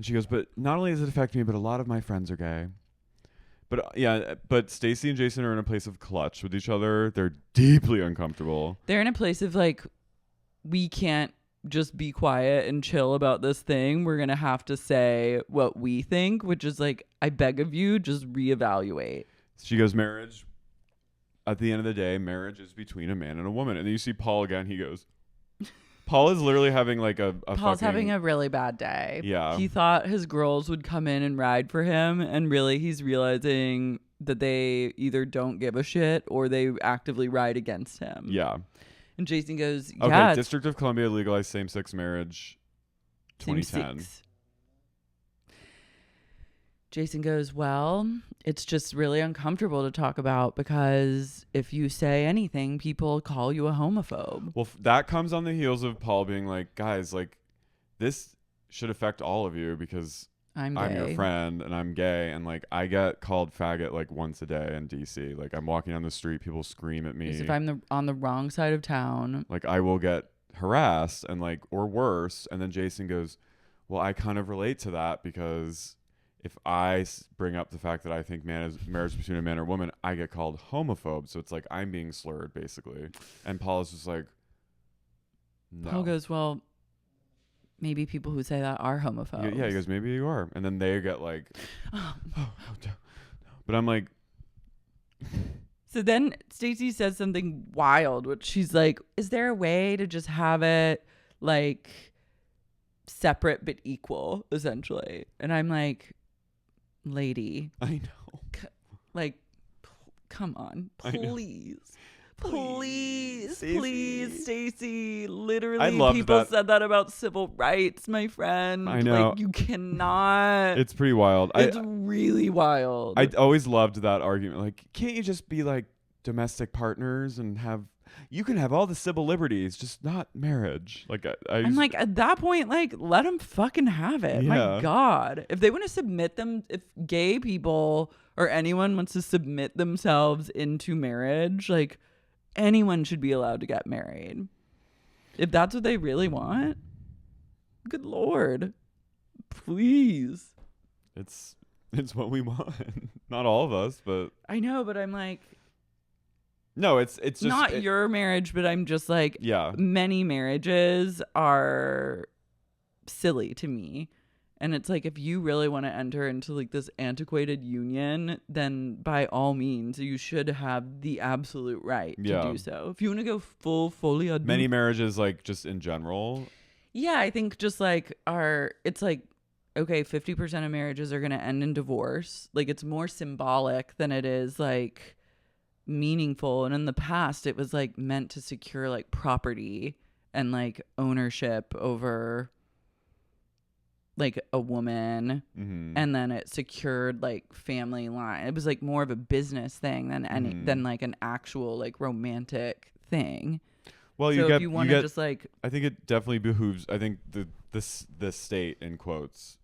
she goes, but not only does it affect me, but a lot of my friends are gay. But but Stacie and Jason are in a place of clutch with each other. They're deeply uncomfortable. They're in a place of like, we can't just be quiet and chill about this thing. We're going to have to say what we think, which is like, I beg of you, just reevaluate. She goes, marriage, at the end of the day, marriage is between a man and a woman. And then you see Paul again. He goes, Paul is literally having like Paul's having a really bad day. Yeah. He thought his girls would come in and ride for him. And really he's realizing that they either don't give a shit or they actively ride against him. Yeah. And Jason goes, yeah. Okay, District of Columbia legalized same-sex marriage 2010. Same-sex. Jason goes, well, it's just really uncomfortable to talk about because if you say anything, people call you a homophobe. Well, that comes on the heels of Paul being like, guys, like, this should affect all of you because I'm your friend and I'm gay. And, like, I get called faggot, like, once a day in D.C. Like, I'm walking down the street, people scream at me. If I'm on the wrong side of town. Like, I will get harassed and, like, or worse. And then Jason goes, well, I kind of relate to that because if I bring up the fact that I think marriage between a man or woman, I get called homophobe. So it's like I'm being slurred, basically. And Paul is just like, no. Paul goes, well, maybe people who say that are homophobes. Yeah, he goes, maybe you are. And then they get like, oh, no. But I'm like. So then Stacie says something wild, which she's like, is there a way to just have it like separate but equal, essentially? And I'm like, lady, I know. Come on, please, Stacie. Literally, people said that about civil rights, my friend. I know. Like, you cannot. It's pretty wild. It's really wild. I always loved that argument. Like, can't you just be like domestic partners and you can have all the civil liberties, just not marriage. Like I'm like, at that point, like, let them fucking have it. Yeah. My God, if they want to submit them, if gay people or anyone wants to submit themselves into marriage, like, anyone should be allowed to get married. If that's what they really want, good Lord, please. It's what we want. Not all of us, but I know. But I'm like. No, it's just not your marriage, but I'm just like, yeah. Many marriages are silly to me. And it's like, if you really want to enter into like this antiquated union, then by all means, you should have the absolute right to do so. If you want to go fully adult. Many marriages, like just in general. Yeah, I think just like it's like, okay, 50% of marriages are going to end in divorce. Like, it's more symbolic than it is like meaningful. And in the past it was like meant to secure like property and like ownership over like a woman. Mm-hmm. And then it secured like family line. It was like more of a business thing than like an actual like romantic thing. Well, so if you want to just like, I think it definitely behooves. I think the state in quotes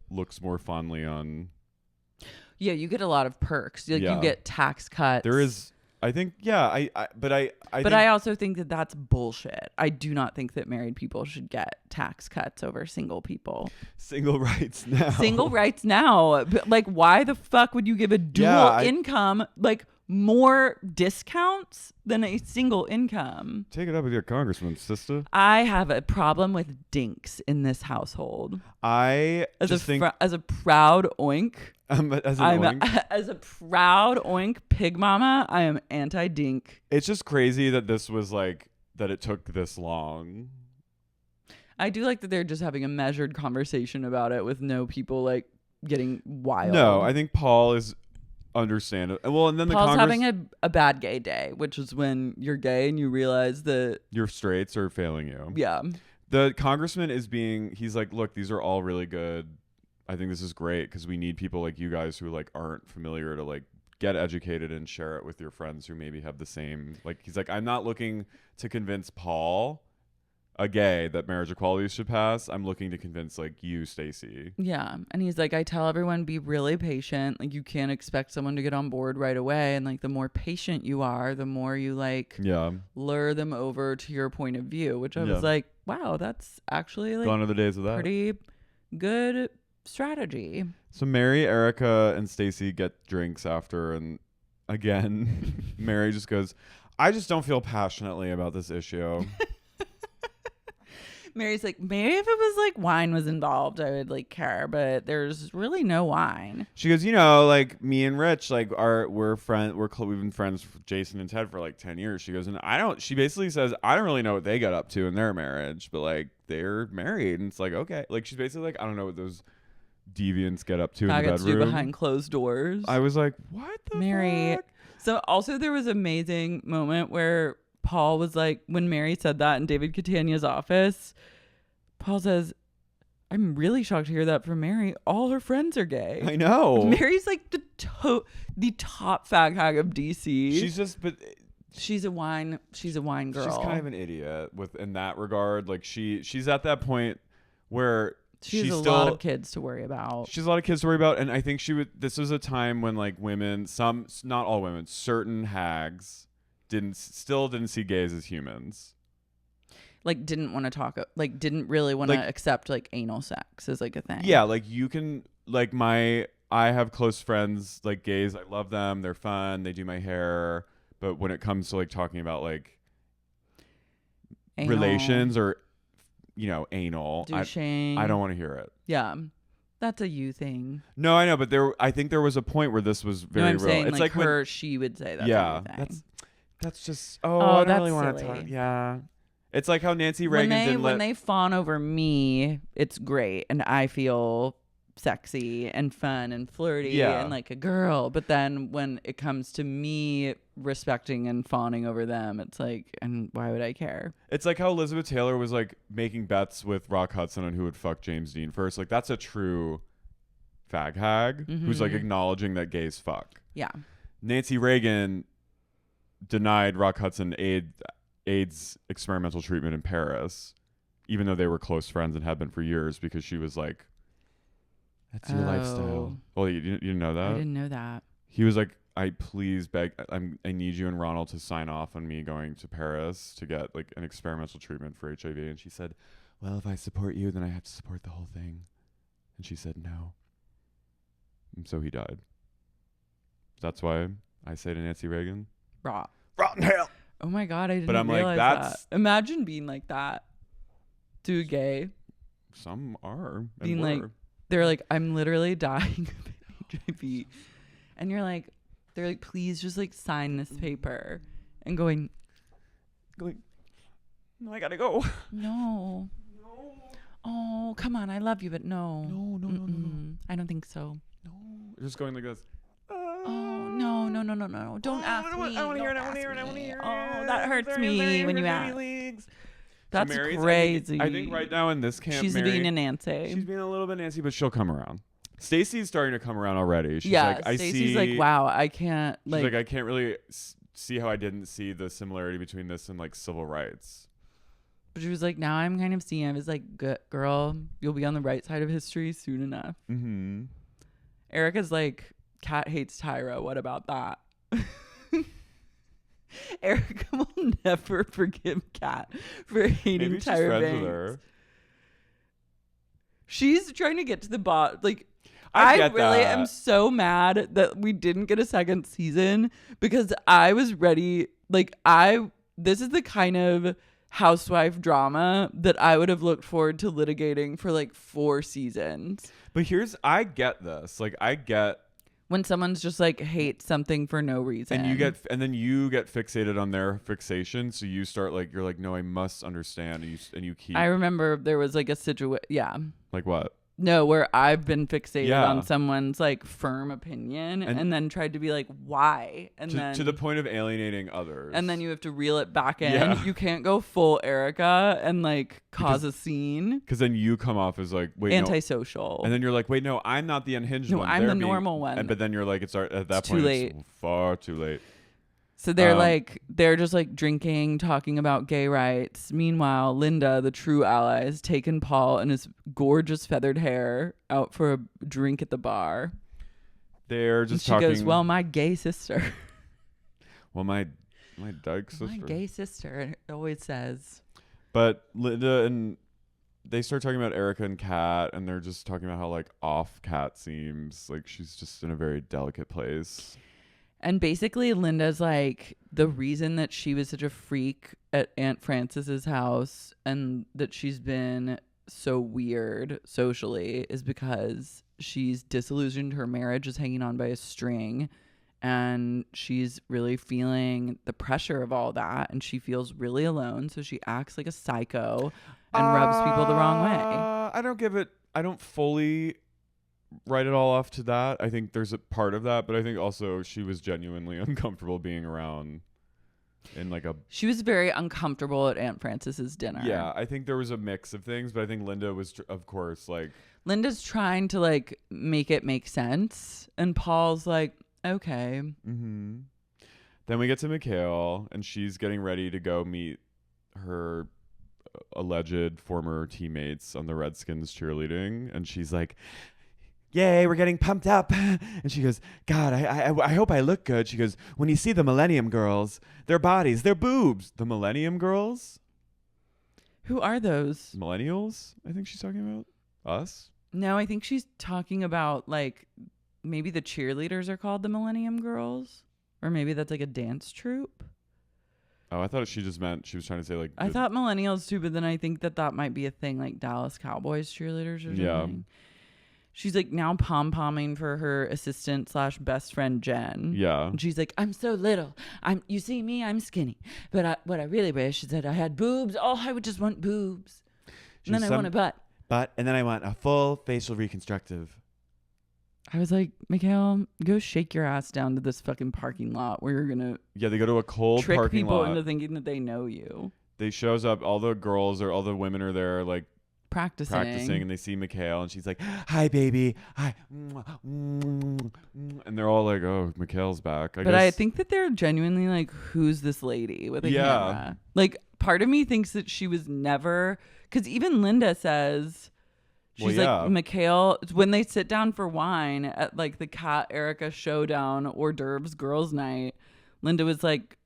looks more fondly on. Yeah, you get a lot of perks. Like, you get tax cuts. There is, I think, yeah. But I also think that that's bullshit. I do not think that married people should get tax cuts over single people. Single rights now. Single rights now. But like, why the fuck would you give a dual income like more discounts than a single income? Take it up with your congressman, sister. I have a problem with dinks in this household. As a proud oink. As a proud oink pig mama, I am anti-dink. It's just crazy that this was like that it took this long. I do like that they're just having a measured conversation about it with no people like getting wild. No, I think Paul is understandable. Well, and then Paul's having a bad gay day, which is when you're gay and you realize that your straights are failing you. Yeah. The congressman he's like, look, these are all really good. I think this is great because we need people like you guys who like aren't familiar to like get educated and share it with your friends who maybe have the same, like, he's like, I'm not looking to convince Paul a gay that marriage equality should pass, I'm looking to convince like you, Stacie. Yeah. And he's like, I tell everyone, be really patient. Like, you can't expect someone to get on board right away. And like, the more patient you are, the more you like lure them over to your point of view, which I was like, wow, that's actually like gone are the days of that. Pretty good strategy. So Mary, Erica, and Stacie get drinks after, and again, Mary just goes, I just don't feel passionately about this issue. Mary's like, maybe if it was like wine was involved, I would like care, but there's really no wine. She goes, you know, like me and Rich, like we've been friends with Jason and Ted for like 10 years. She goes, and she basically says, I don't really know what they got up to in their marriage, but like they're married. And it's like, okay. Like she's basically like, I don't know what those deviants get up to in the bedroom. Do behind closed doors. I was like, what the Mary. fuck? So also there was an amazing moment where Paul was like, when Mary said that in David Catania's office, Paul says, I'm really shocked to hear that from Mary. All her friends are gay. I know. Mary's like the top fag hag of DC. She's a wine girl. She's kind of an idiot in that regard. Like she's at that point where she has a lot of kids to worry about. She has a lot of kids to worry about. And I think this was a time when like women, not all women, certain hags still didn't see gays as humans. Like didn't want to talk, like didn't really want to accept like anal sex as like a thing. Yeah, like you can, like I have close friends like gays. I love them. They're fun. They do my hair. But when it comes to like talking about like anal relations or, you know, anal, I don't want to hear it. Yeah. That's a you thing. No, I know, but I think there was a point where this was very real. Saying, it's like her, she would say that. Yeah, that's just. I don't really want to talk. Yeah, it's like how Nancy Reagan when they fawn over me, it's great, and I feel sexy and fun and flirty and like a girl. But then when it comes to me respecting and fawning over them, it's like, and why would I care? It's like how Elizabeth Taylor was like making bets with Rock Hudson on who would fuck James Dean first. Like that's a true fag hag who's like acknowledging that gays fuck. Yeah. Nancy Reagan denied Rock Hudson AIDS experimental treatment in Paris, even though they were close friends and had been for years, because she was like, that's your lifestyle. Well, you didn't know that? I didn't know that. He was like, I need you and Ronald to sign off on me going to Paris to get like an experimental treatment for HIV. And she said, well, if I support you, then I have to support the whole thing. And she said, no. And so he died. That's why I say to Nancy Reagan, rotten hell. Oh my God, I didn't realize that. Imagine being like that to a gay. Some are. Being like, they're like, I'm literally dying of HIV. And you're like, they're like, please just like sign this paper. And going, no, I gotta go. No. Oh, come on, I love you, but no. No. I don't think so. No. Just going like this. Oh, no. Don't ask me. I want to hear it. Oh, that hurts me when you ask. That's so crazy. I think right now in this camp, she's being a Nancy. She's being a little bit Nancy, but she'll come around. Stacey's starting to come around already. She's like, Stacey's like, wow, I can't. She's like, I can't really see how I didn't see the similarity between this and like civil rights. But she was like, now I'm kind of seeing. I was like, girl, you'll be on the right side of history soon enough. Mm-hmm. Erica's like, Kat hates Tyra. What about that? Erica will never forgive Kat for hating Tyra Banks. She's trying to get to the bottom. Like, I really am so mad that we didn't get a second season, because I was ready. Like, this is the kind of housewife drama that I would have looked forward to litigating for like 4 seasons. But I get this. Like, I get when someone's just like hates something for no reason, and then you get fixated on their fixation, so you start like, you're like, no, I must understand, and you keep. I remember there was like a situation. Yeah. Like what? No, where I've been fixated on someone's like firm opinion and then tried to be like, why? And then to the point of alienating others. And then you have to reel it back in. Yeah. You can't go full Erica and like cause a scene. Because then you come off as like, wait, antisocial. No. And then you're like, wait, no, I'm not the unhinged one. No, I'm the normal one. But then you're like, at that point, it's far too late. So they're just like drinking, talking about gay rights. Meanwhile, Lynda, the true ally, has taken Paul and his gorgeous feathered hair out for a drink at the bar. They're just and she talking. goes, well, my gay sister. Well, my dyke sister. My gay sister, it always says. But Lynda and they start talking about Erica and Kat, and they're just talking about how like off Kat seems. Like she's just in a very delicate place. And basically, Lynda's like, the reason that she was such a freak at Aunt Frances's house and that she's been so weird socially is because she's disillusioned. Her marriage is hanging on by a string. And she's really feeling the pressure of all that. And she feels really alone. So she acts like a psycho and rubs people the wrong way. I don't fully write it all off to that. I think there's a part of that. But I think also she was genuinely uncomfortable being around in like a... She was very uncomfortable at Aunt Frances's dinner. Yeah, I think there was a mix of things. But I think Lynda was, of course, like... Lynda's trying to like make it make sense. And Paul's like... Okay. Mm-hmm. Then we get to Michaele, and she's getting ready to go meet her alleged former teammates on the Redskins cheerleading, and she's like, "Yay, we're getting pumped up!" And she goes, "God, I hope I look good." She goes, "When you see the Millennium Girls, their bodies, their boobs, the Millennium Girls." Who are those? Millennials? I think she's talking about us. No, I think she's talking about like. Maybe the cheerleaders are called the Millennium Girls, or maybe that's like a dance troupe. Oh, I thought she just meant she was trying to say like. I thought millennials too, but then I think that might be a thing like Dallas Cowboys cheerleaders or something. Yeah. She's like now pom-pomming for her assistant / best friend Jen. Yeah. And she's like, I'm so little. You see me, I'm skinny. But what I really wish is that I had boobs. Oh, I would just want boobs. And then I want a butt. And then I want a full facial reconstructive. I was like, Michaele, go shake your ass down to this fucking parking lot where you're gonna they go to a cold trick parking people lot. into thinking that they know you. They shows up, all the girls or all the women are there like practicing, and they see Michaele, and she's like, "Hi, baby, hi," and they're all like, "Oh, Michaele's back." I think that they're genuinely like, "Who's this lady with a camera?" Like, part of me thinks that she was never, because even Lynda says. She's like, Michaele, when they sit down for wine at like the Kat Erica showdown hors d'oeuvres girls night, Lynda was like,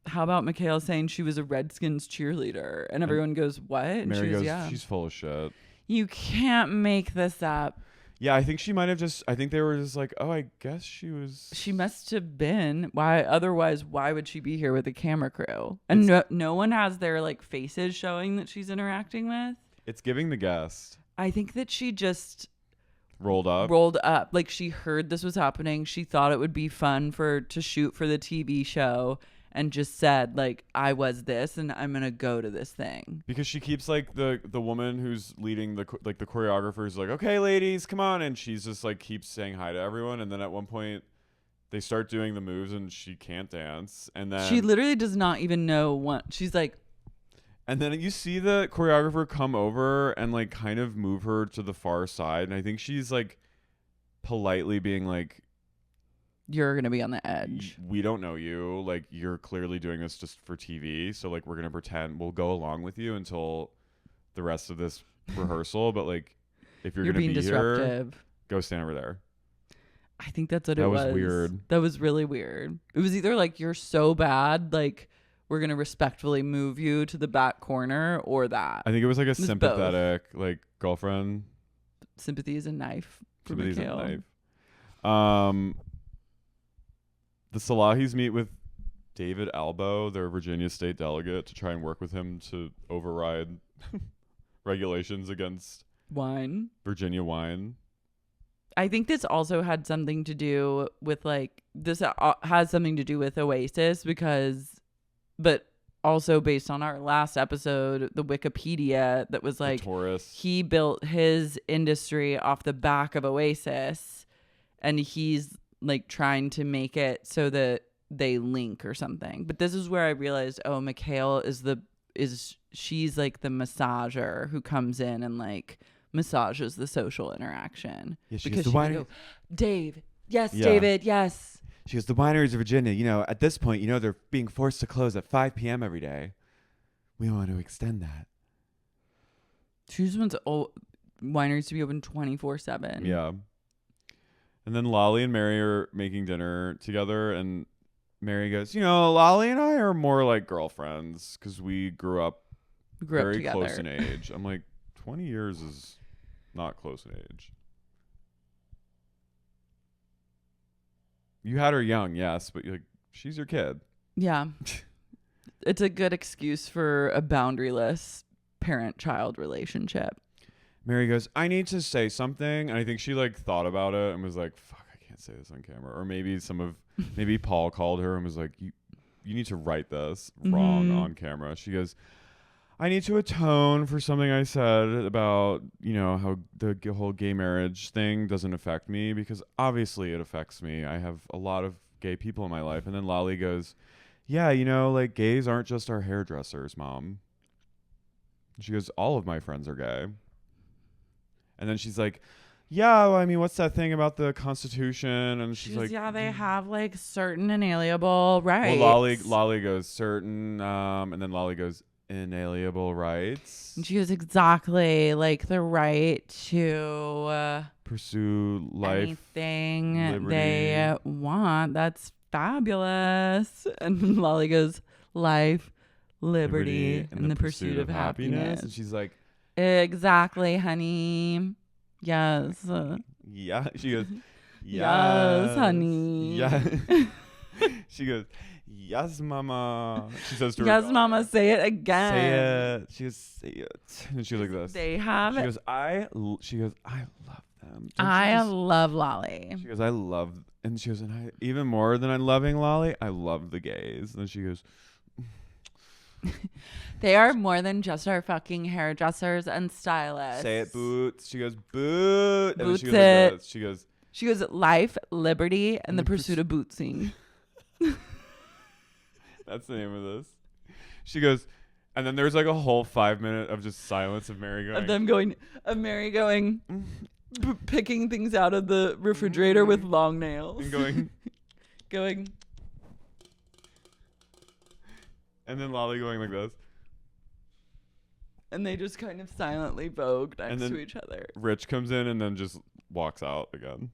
how about Michaele saying she was a Redskins cheerleader? And everyone goes, what? And Mary goes, yeah. She's full of shit. You can't make this up. Yeah, I think she might have I think they were just like, oh, I guess she was. She must have been. Why? Otherwise, why would she be here with a camera crew? And no one has their like faces showing that she's interacting with. It's giving the guest. I think that she just rolled up. Like she heard this was happening. She thought it would be fun to shoot for the TV show and just said like, I was this and I'm going to go to this thing. Because she keeps like the woman who's leading the choreographer's like, okay, ladies, come on. And she's just like keeps saying hi to everyone. And then at one point they start doing the moves and she can't dance. And then she literally does not even know what she's like. And then you see the choreographer come over and like kind of move her to the far side. And I think she's like politely being like, you're going to be on the edge. We don't know you. Like you're clearly doing this just for TV. So like we're going to pretend we'll go along with you until the rest of this rehearsal. But like if you're going to be disruptive, here, go stand over there. I think that's what it was. That was weird. That was really weird. It was either like you're so bad, like we're going to respectfully move you to the back corner, or that. I think it was like a sympathetic, like, girlfriend. Sympathy is a knife for Sympathy is a Michaele. knife. The Salahis meet with David Albo, their Virginia state delegate, to try and work with him to override regulations against Virginia wine. I think this also had something to do with has something to do with Oasis but also based on our last episode, the Wikipedia that was like he built his industry off the back of Oasis and he's like trying to make it so that they link or something. But this is where I realized, oh, Michaele she's like the massager who comes in and like massages the social interaction. Yeah, because she can go, Dave, yes, yeah. David, yes. She goes, the wineries of Virginia, you know, at this point, you know, they're being forced to close at 5 p.m. every day. We want to extend that. She just wants wineries to be open 24/7. Yeah. And then Lolly and Mary are making dinner together, and Mary goes, you know, Lolly and I are more like girlfriends because we grew up very close in age. I'm like, 20 years is not close in age. You had her young, yes, but like, she's your kid. Yeah. It's a good excuse for a boundaryless parent-child relationship. Mary goes, I need to say something. And I think she like thought about it and was like, fuck, I can't say this on camera. Or maybe Paul called her and was like, you need to write this wrong on camera. She goes, I need to atone for something I said about, you know, how the whole gay marriage thing doesn't affect me, because obviously it affects me. I have a lot of gay people in my life. And then Lolly goes, yeah, you know, like gays aren't just our hairdressers, Mom. She goes, all of my friends are gay. And then she's like, yeah, well, I mean, what's that thing about the Constitution? And she's like, yeah, they have like certain inalienable rights. Well, Lolly goes, certain, and then Lolly goes, inalienable rights. And she goes, exactly, like the right to pursue life, anything liberty. They want. That's fabulous. And Lolly goes, life, liberty and the pursuit of happiness. And she's like, exactly, honey. Yes. Yeah. She goes, yes, honey. Yeah. She goes, yes, mama. She says to her, yes, mama, say it again. Say it. She goes, say it. And she's like this. They have She it. goes, I love them. I love Lolly. She goes, I love, and she goes, and I, even more than I'm loving Lolly, I love the gays. And then she goes, they are more than just our fucking hairdressers and stylists. say it, Boots. She goes, Boot. And Boots then she goes, like this. She goes, life, liberty, and the pursuit of bootsing. That's the name of this. She goes, and then there's like a whole 5 minute of just silence of Mary going. Of Mary going, picking things out of the refrigerator with long nails. And going. And then Lolly going like this. And they just kind of silently vogue next to each other. Rich comes in and then just walks out again.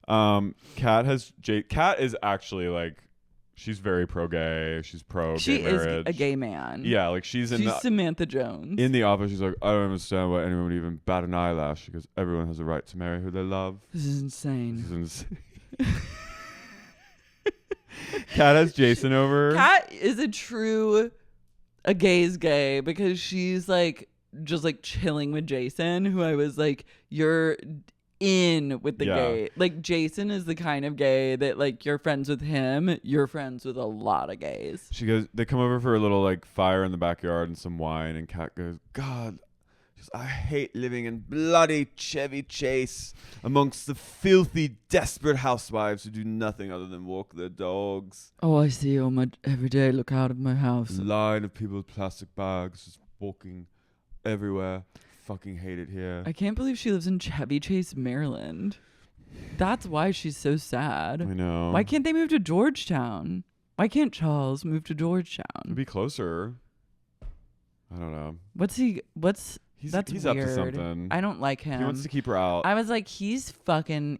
Mm-hmm. Kat is actually like, she's very pro-gay. She's pro-gay marriage. She is a gay man. Yeah, like she's Samantha Jones. In the office, she's like, I don't understand why anyone would even bat an eyelash. She goes, everyone has a right to marry who they love. This is insane. Kat has Jason over. Kat is a gay's gay because she's like just like chilling with Jason, who I was like, you're in with the gay. Like Jason is the kind of gay that like you're friends with him, you're friends with a lot of gays. She goes, they come over for a little like fire in the backyard and some wine, and Kat goes, God, I hate living in bloody Chevy Chase amongst the filthy, desperate housewives who do nothing other than walk their dogs. Oh, I see every day look out of my house. A line of people with plastic bags just walking everywhere. Fucking hate it here. I can't believe she lives in Chevy Chase, Maryland. That's why she's so sad. I know. Why can't they move to Georgetown? Why can't Charles move to Georgetown? It'd be closer. I don't know. He's weird. up to something. I don't like him. He wants to keep her out. I was like, he's a fucking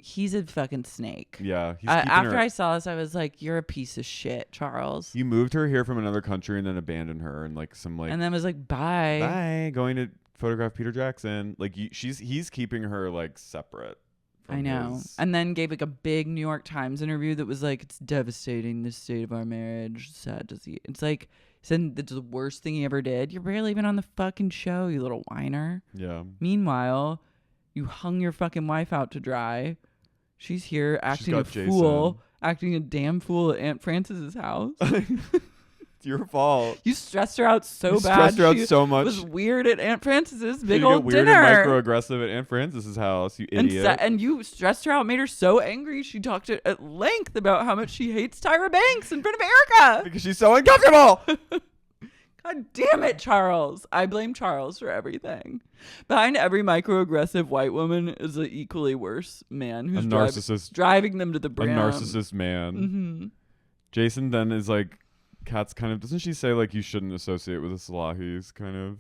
snake. Yeah. After I saw this, I was like, you're a piece of shit, Charles. You moved her here from another country and then abandoned her and like some like. And then was like, bye. Bye. Going to photograph Peter Jackson. Like he's keeping her like separate. I know. And then gave like a big New York Times interview that was like, it's devastating, the state of our marriage. Sad to see. It's like, he said that's the worst thing he ever did. You're barely even on the fucking show, you little whiner. Yeah. Meanwhile, you hung your fucking wife out to dry. She's here acting a fool, acting a damn fool at Aunt Frances's house. It's your fault. You stressed her out so bad. Stressed her out so much. It was weird at Aunt Frances's big you old get weird dinner. And microaggressive at Aunt Frances's house, you idiot. And you stressed her out, made her so angry. She talked at length about how much she hates Tyra Banks in front of Erica. Because she's so uncomfortable. God damn it, Charles. I blame Charles for everything. Behind every microaggressive white woman is an equally worse man who's a narcissist, driving them to the brim. A narcissist man. Mm-hmm. Jason then is like, Kat's kind of, doesn't she say like you shouldn't associate with the Salahis kind of?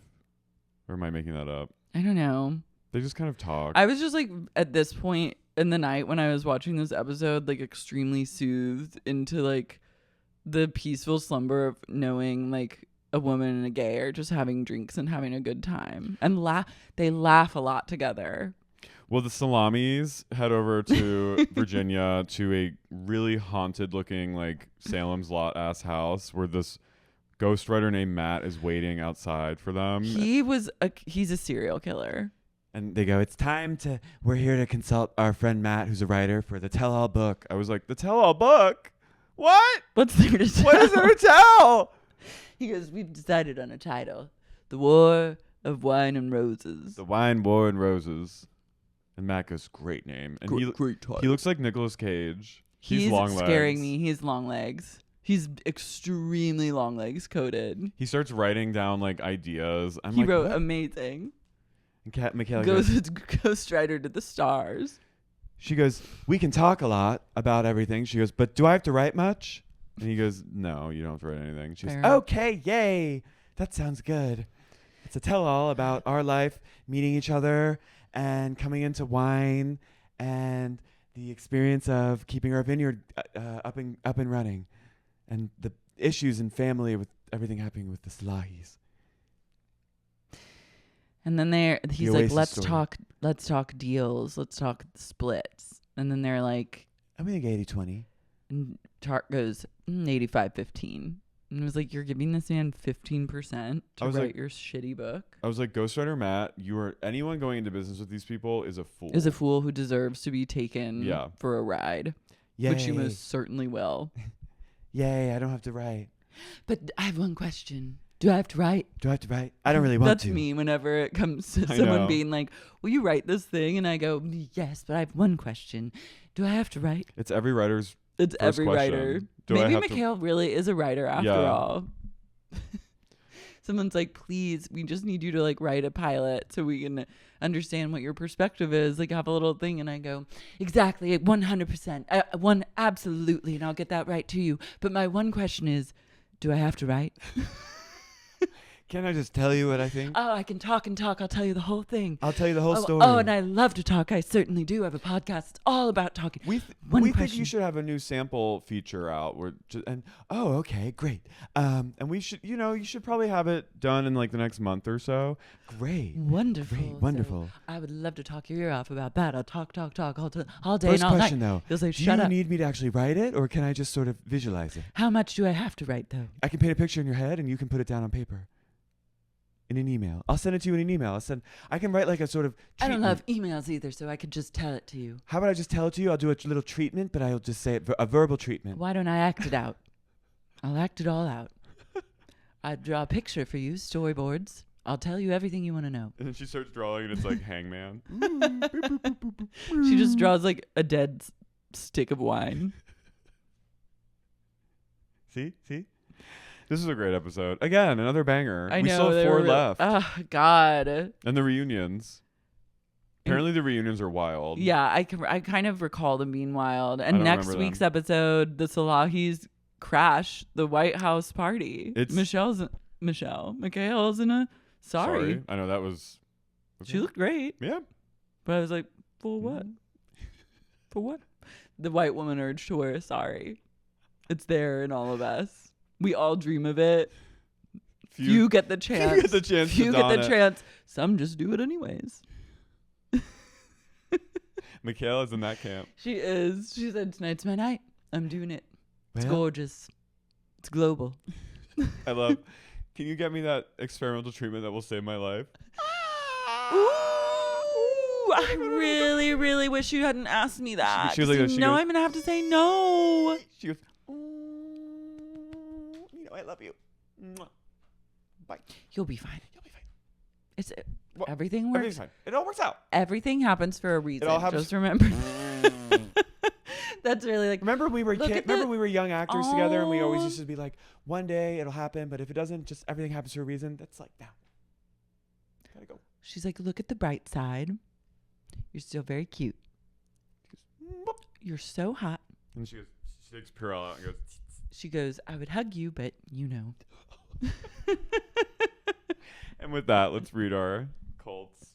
Or am I making that up? I don't know. They just kind of talk. I was just like, at this point in the night when I was watching this episode, like extremely soothed into like the peaceful slumber of knowing like a woman and a gay are just having drinks and having a good time. And they laugh a lot together. Well, the Salamis head over to Virginia to a really haunted looking like Salem's Lot ass house where this ghostwriter named Matt is waiting outside for them. He's a serial killer. And they go, we're here to consult our friend Matt, who's a writer, for the tell-all book. I was like, the tell-all book? What? What's there to tell? What is there to tell? He goes, we've decided on a title. The War of Wine and Roses. The Wine, War, and Roses. And Matt goes, great name. And great title. He looks like Nicolas Cage. He's long legs. Scaring me. He's long legs. He's extremely long legs coated. He starts writing down like ideas. He wrote what? Amazing. And Michaele goes ghostwriter to the stars. She goes, we can talk a lot about everything. She goes, but do I have to write much? And he goes, no, you don't have to write anything. She's okay, yay. That sounds good. It's a tell-all about our life, meeting each other, and coming into wine, and the experience of keeping our vineyard up and running, and the issues in family with everything happening with the Salahis. And then he's like, let's talk deals, let's talk splits. And then they're like, I'm going to get 80-20. And Tart goes 85-15. And it was like, you're giving this man 15% to write your shitty book. I was like, Ghostwriter Matt, anyone going into business with these people is a fool. Is a fool who deserves to be taken for a ride. Yay. Which you most certainly will. Yay, I don't have to write. But I have one question. Do I have to write? I don't really want to. That's me whenever it comes to someone being like, will you write this thing? And I go, yes, but I have one question. Do I have to write? It's every writer's It's first every question. writer. Maybe Michaele really is a writer after all. Someone's like, please, we just need you to like write a pilot so we can understand what your perspective is. Like have a little thing. And I go, exactly, 100%. Absolutely. And I'll get that right to you. But my one question is, do I have to write? Can I just tell you what I think? Oh, I can talk and talk. I'll tell you the whole thing. I'll tell you the whole story. Oh, and I love to talk. I certainly do. I have a podcast. It's all about talking. We think you should have a new sample feature out. Okay, great. And we should, you should probably have it done in like the next month or so. Great. Wonderful. Wonderful. So I would love to talk your ear off about that. I'll talk all day First and all question, night. though. You'll say, do shut you up. need me to actually write it, or can I just sort of visualize it? How much do I have to write, though? I can paint a picture in your head, and you can put it down on paper. In an email. I'll send it to you in an email. I can write like a sort of treatment. I don't love emails either, so I could just tell it to you. How about I just tell it to you? I'll do a little treatment, but I'll just say it, a verbal treatment. Why don't I act it out? I'll act it all out. I'd draw a picture for you, storyboards. I'll tell you everything you want to know. And then she starts drawing, and it's like Hangman. She just draws like a dead stick of wine. See? This is a great episode. Again, another banger. I know. We still have 4 left. Oh, God. And the reunions. Apparently the reunions are wild. Yeah, I kind of recall them being wild. And next week's episode, the Salahis crash the White House party. Michaele's in a sorry. I know that was... Okay. She looked great. Yeah. But I was like, for what? For what? The white woman urge to wear a sari. It's there in all of us. We all dream of it. Few get the chance. Few get the chance. Some just do it anyways. Michaele is in that camp. She is. She said, tonight's my night. I'm doing it. It's gorgeous. It's global. I love. Can you get me that experimental treatment that will save my life? Ooh, I really, really wish you hadn't asked me that. She was like, I'm going to have to say no. She goes, I love you. Bye. You'll be fine. It's everything works. Everything's fine. It all works out. Everything happens for a reason. It all happens. Just remember That's really like. Remember we were Look at remember the- we were young actors together, and we always Aw. used to be like, one day it'll happen, but if it doesn't, just everything happens for a reason. That's like now. Gotta go. She's like, look at the bright side. You're still very cute. Whoop. You're so hot. And she takes Purell out and goes. She goes, I would hug you, but you know. And with that, let's read our cults.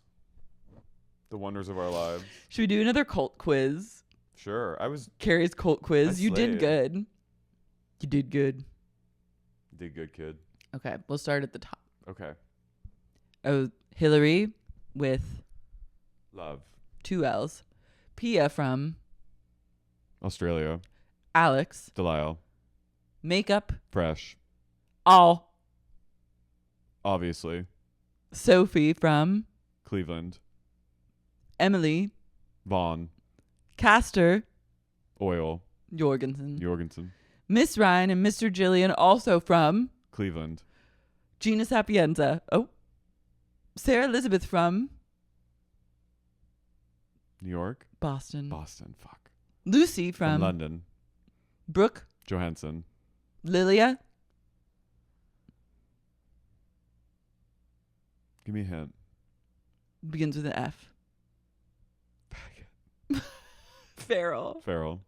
The wonders of our lives. Should we do another cult quiz? Sure. Carrie's cult quiz. I You did slayed. good. You did good. Did good, kid. Okay, we'll start at the top. Okay. Oh, Hillary with Love. 2 L's. Pia from Australia. Alex. Delisle. Makeup. Fresh. All. Obviously. Sophie from Cleveland. Emily. Vaughn. Castor. Oil. Jorgensen. Miss Ryan and Mr. Jillian also from Cleveland. Gina Sapienza. Oh. Sarah Elizabeth from New York. Boston. Fuck. Lucy from London. Brooke. Johansson. Lilia. Give me a hint. Begins with an F. Farrell. Farrell.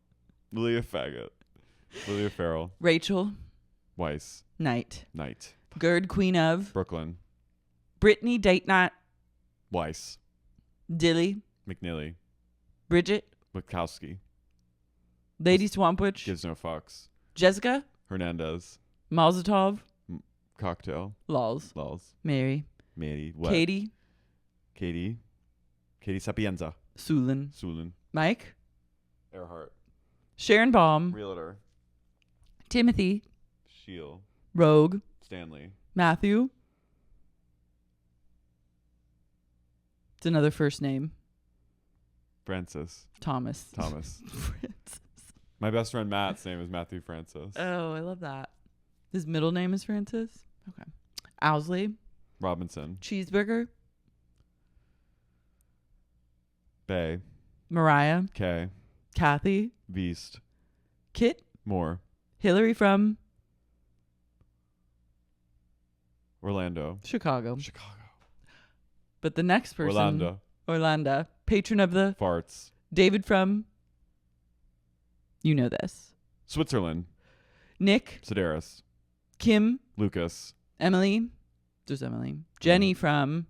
Lilia Faggot. Lilia Farrell. Rachel. Weiss. Knight. Knight. Gerd Queen of Brooklyn. Brittany Date Night. Weiss. Dilly. McNeely. Bridget. Witkowski. Lady Swampwitch. Gives no fucks. Jessica. Hernandez. Mazatov. Cocktail. Lols. Lols. Mary. Mary. What? Katie. Katie Sapienza. Sulin. Mike. Earhart. Sharon Baum. Realtor. Timothy. Shield. Rogue. Stanley. Matthew. It's another first name. Francis. Thomas. Thomas. Francis. My best friend Matt's name is Matthew Francis. Oh, I love that. His middle name is Francis. Okay. Owsley. Robinson. Cheeseburger. Bay. Mariah. Kay. Kathy. Beast. Kit. Moore. Hillary from Orlando. Chicago. Chicago. But the next person. Orlando. Patron of the Farts. David from. You know this. Switzerland. Nick. Sedaris. Kim. Lucas. Emily. There's Emily. Jenny from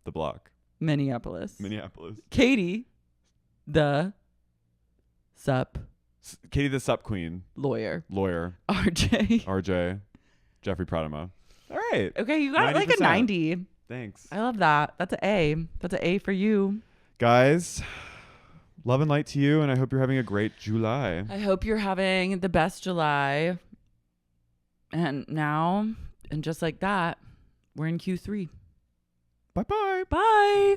The Block. Minneapolis. Katie. The Sup. Katie the Sup Queen. Lawyer. RJ. Jeffrey Pradama. All right. Okay, you got like a 90%. 90. Thanks. I love that. That's an A. That's an A for you. Guys, love and light to you, and I hope you're having a great July. I hope you're having the best July. And now, and just like that, we're in Q3. Bye-bye. Bye.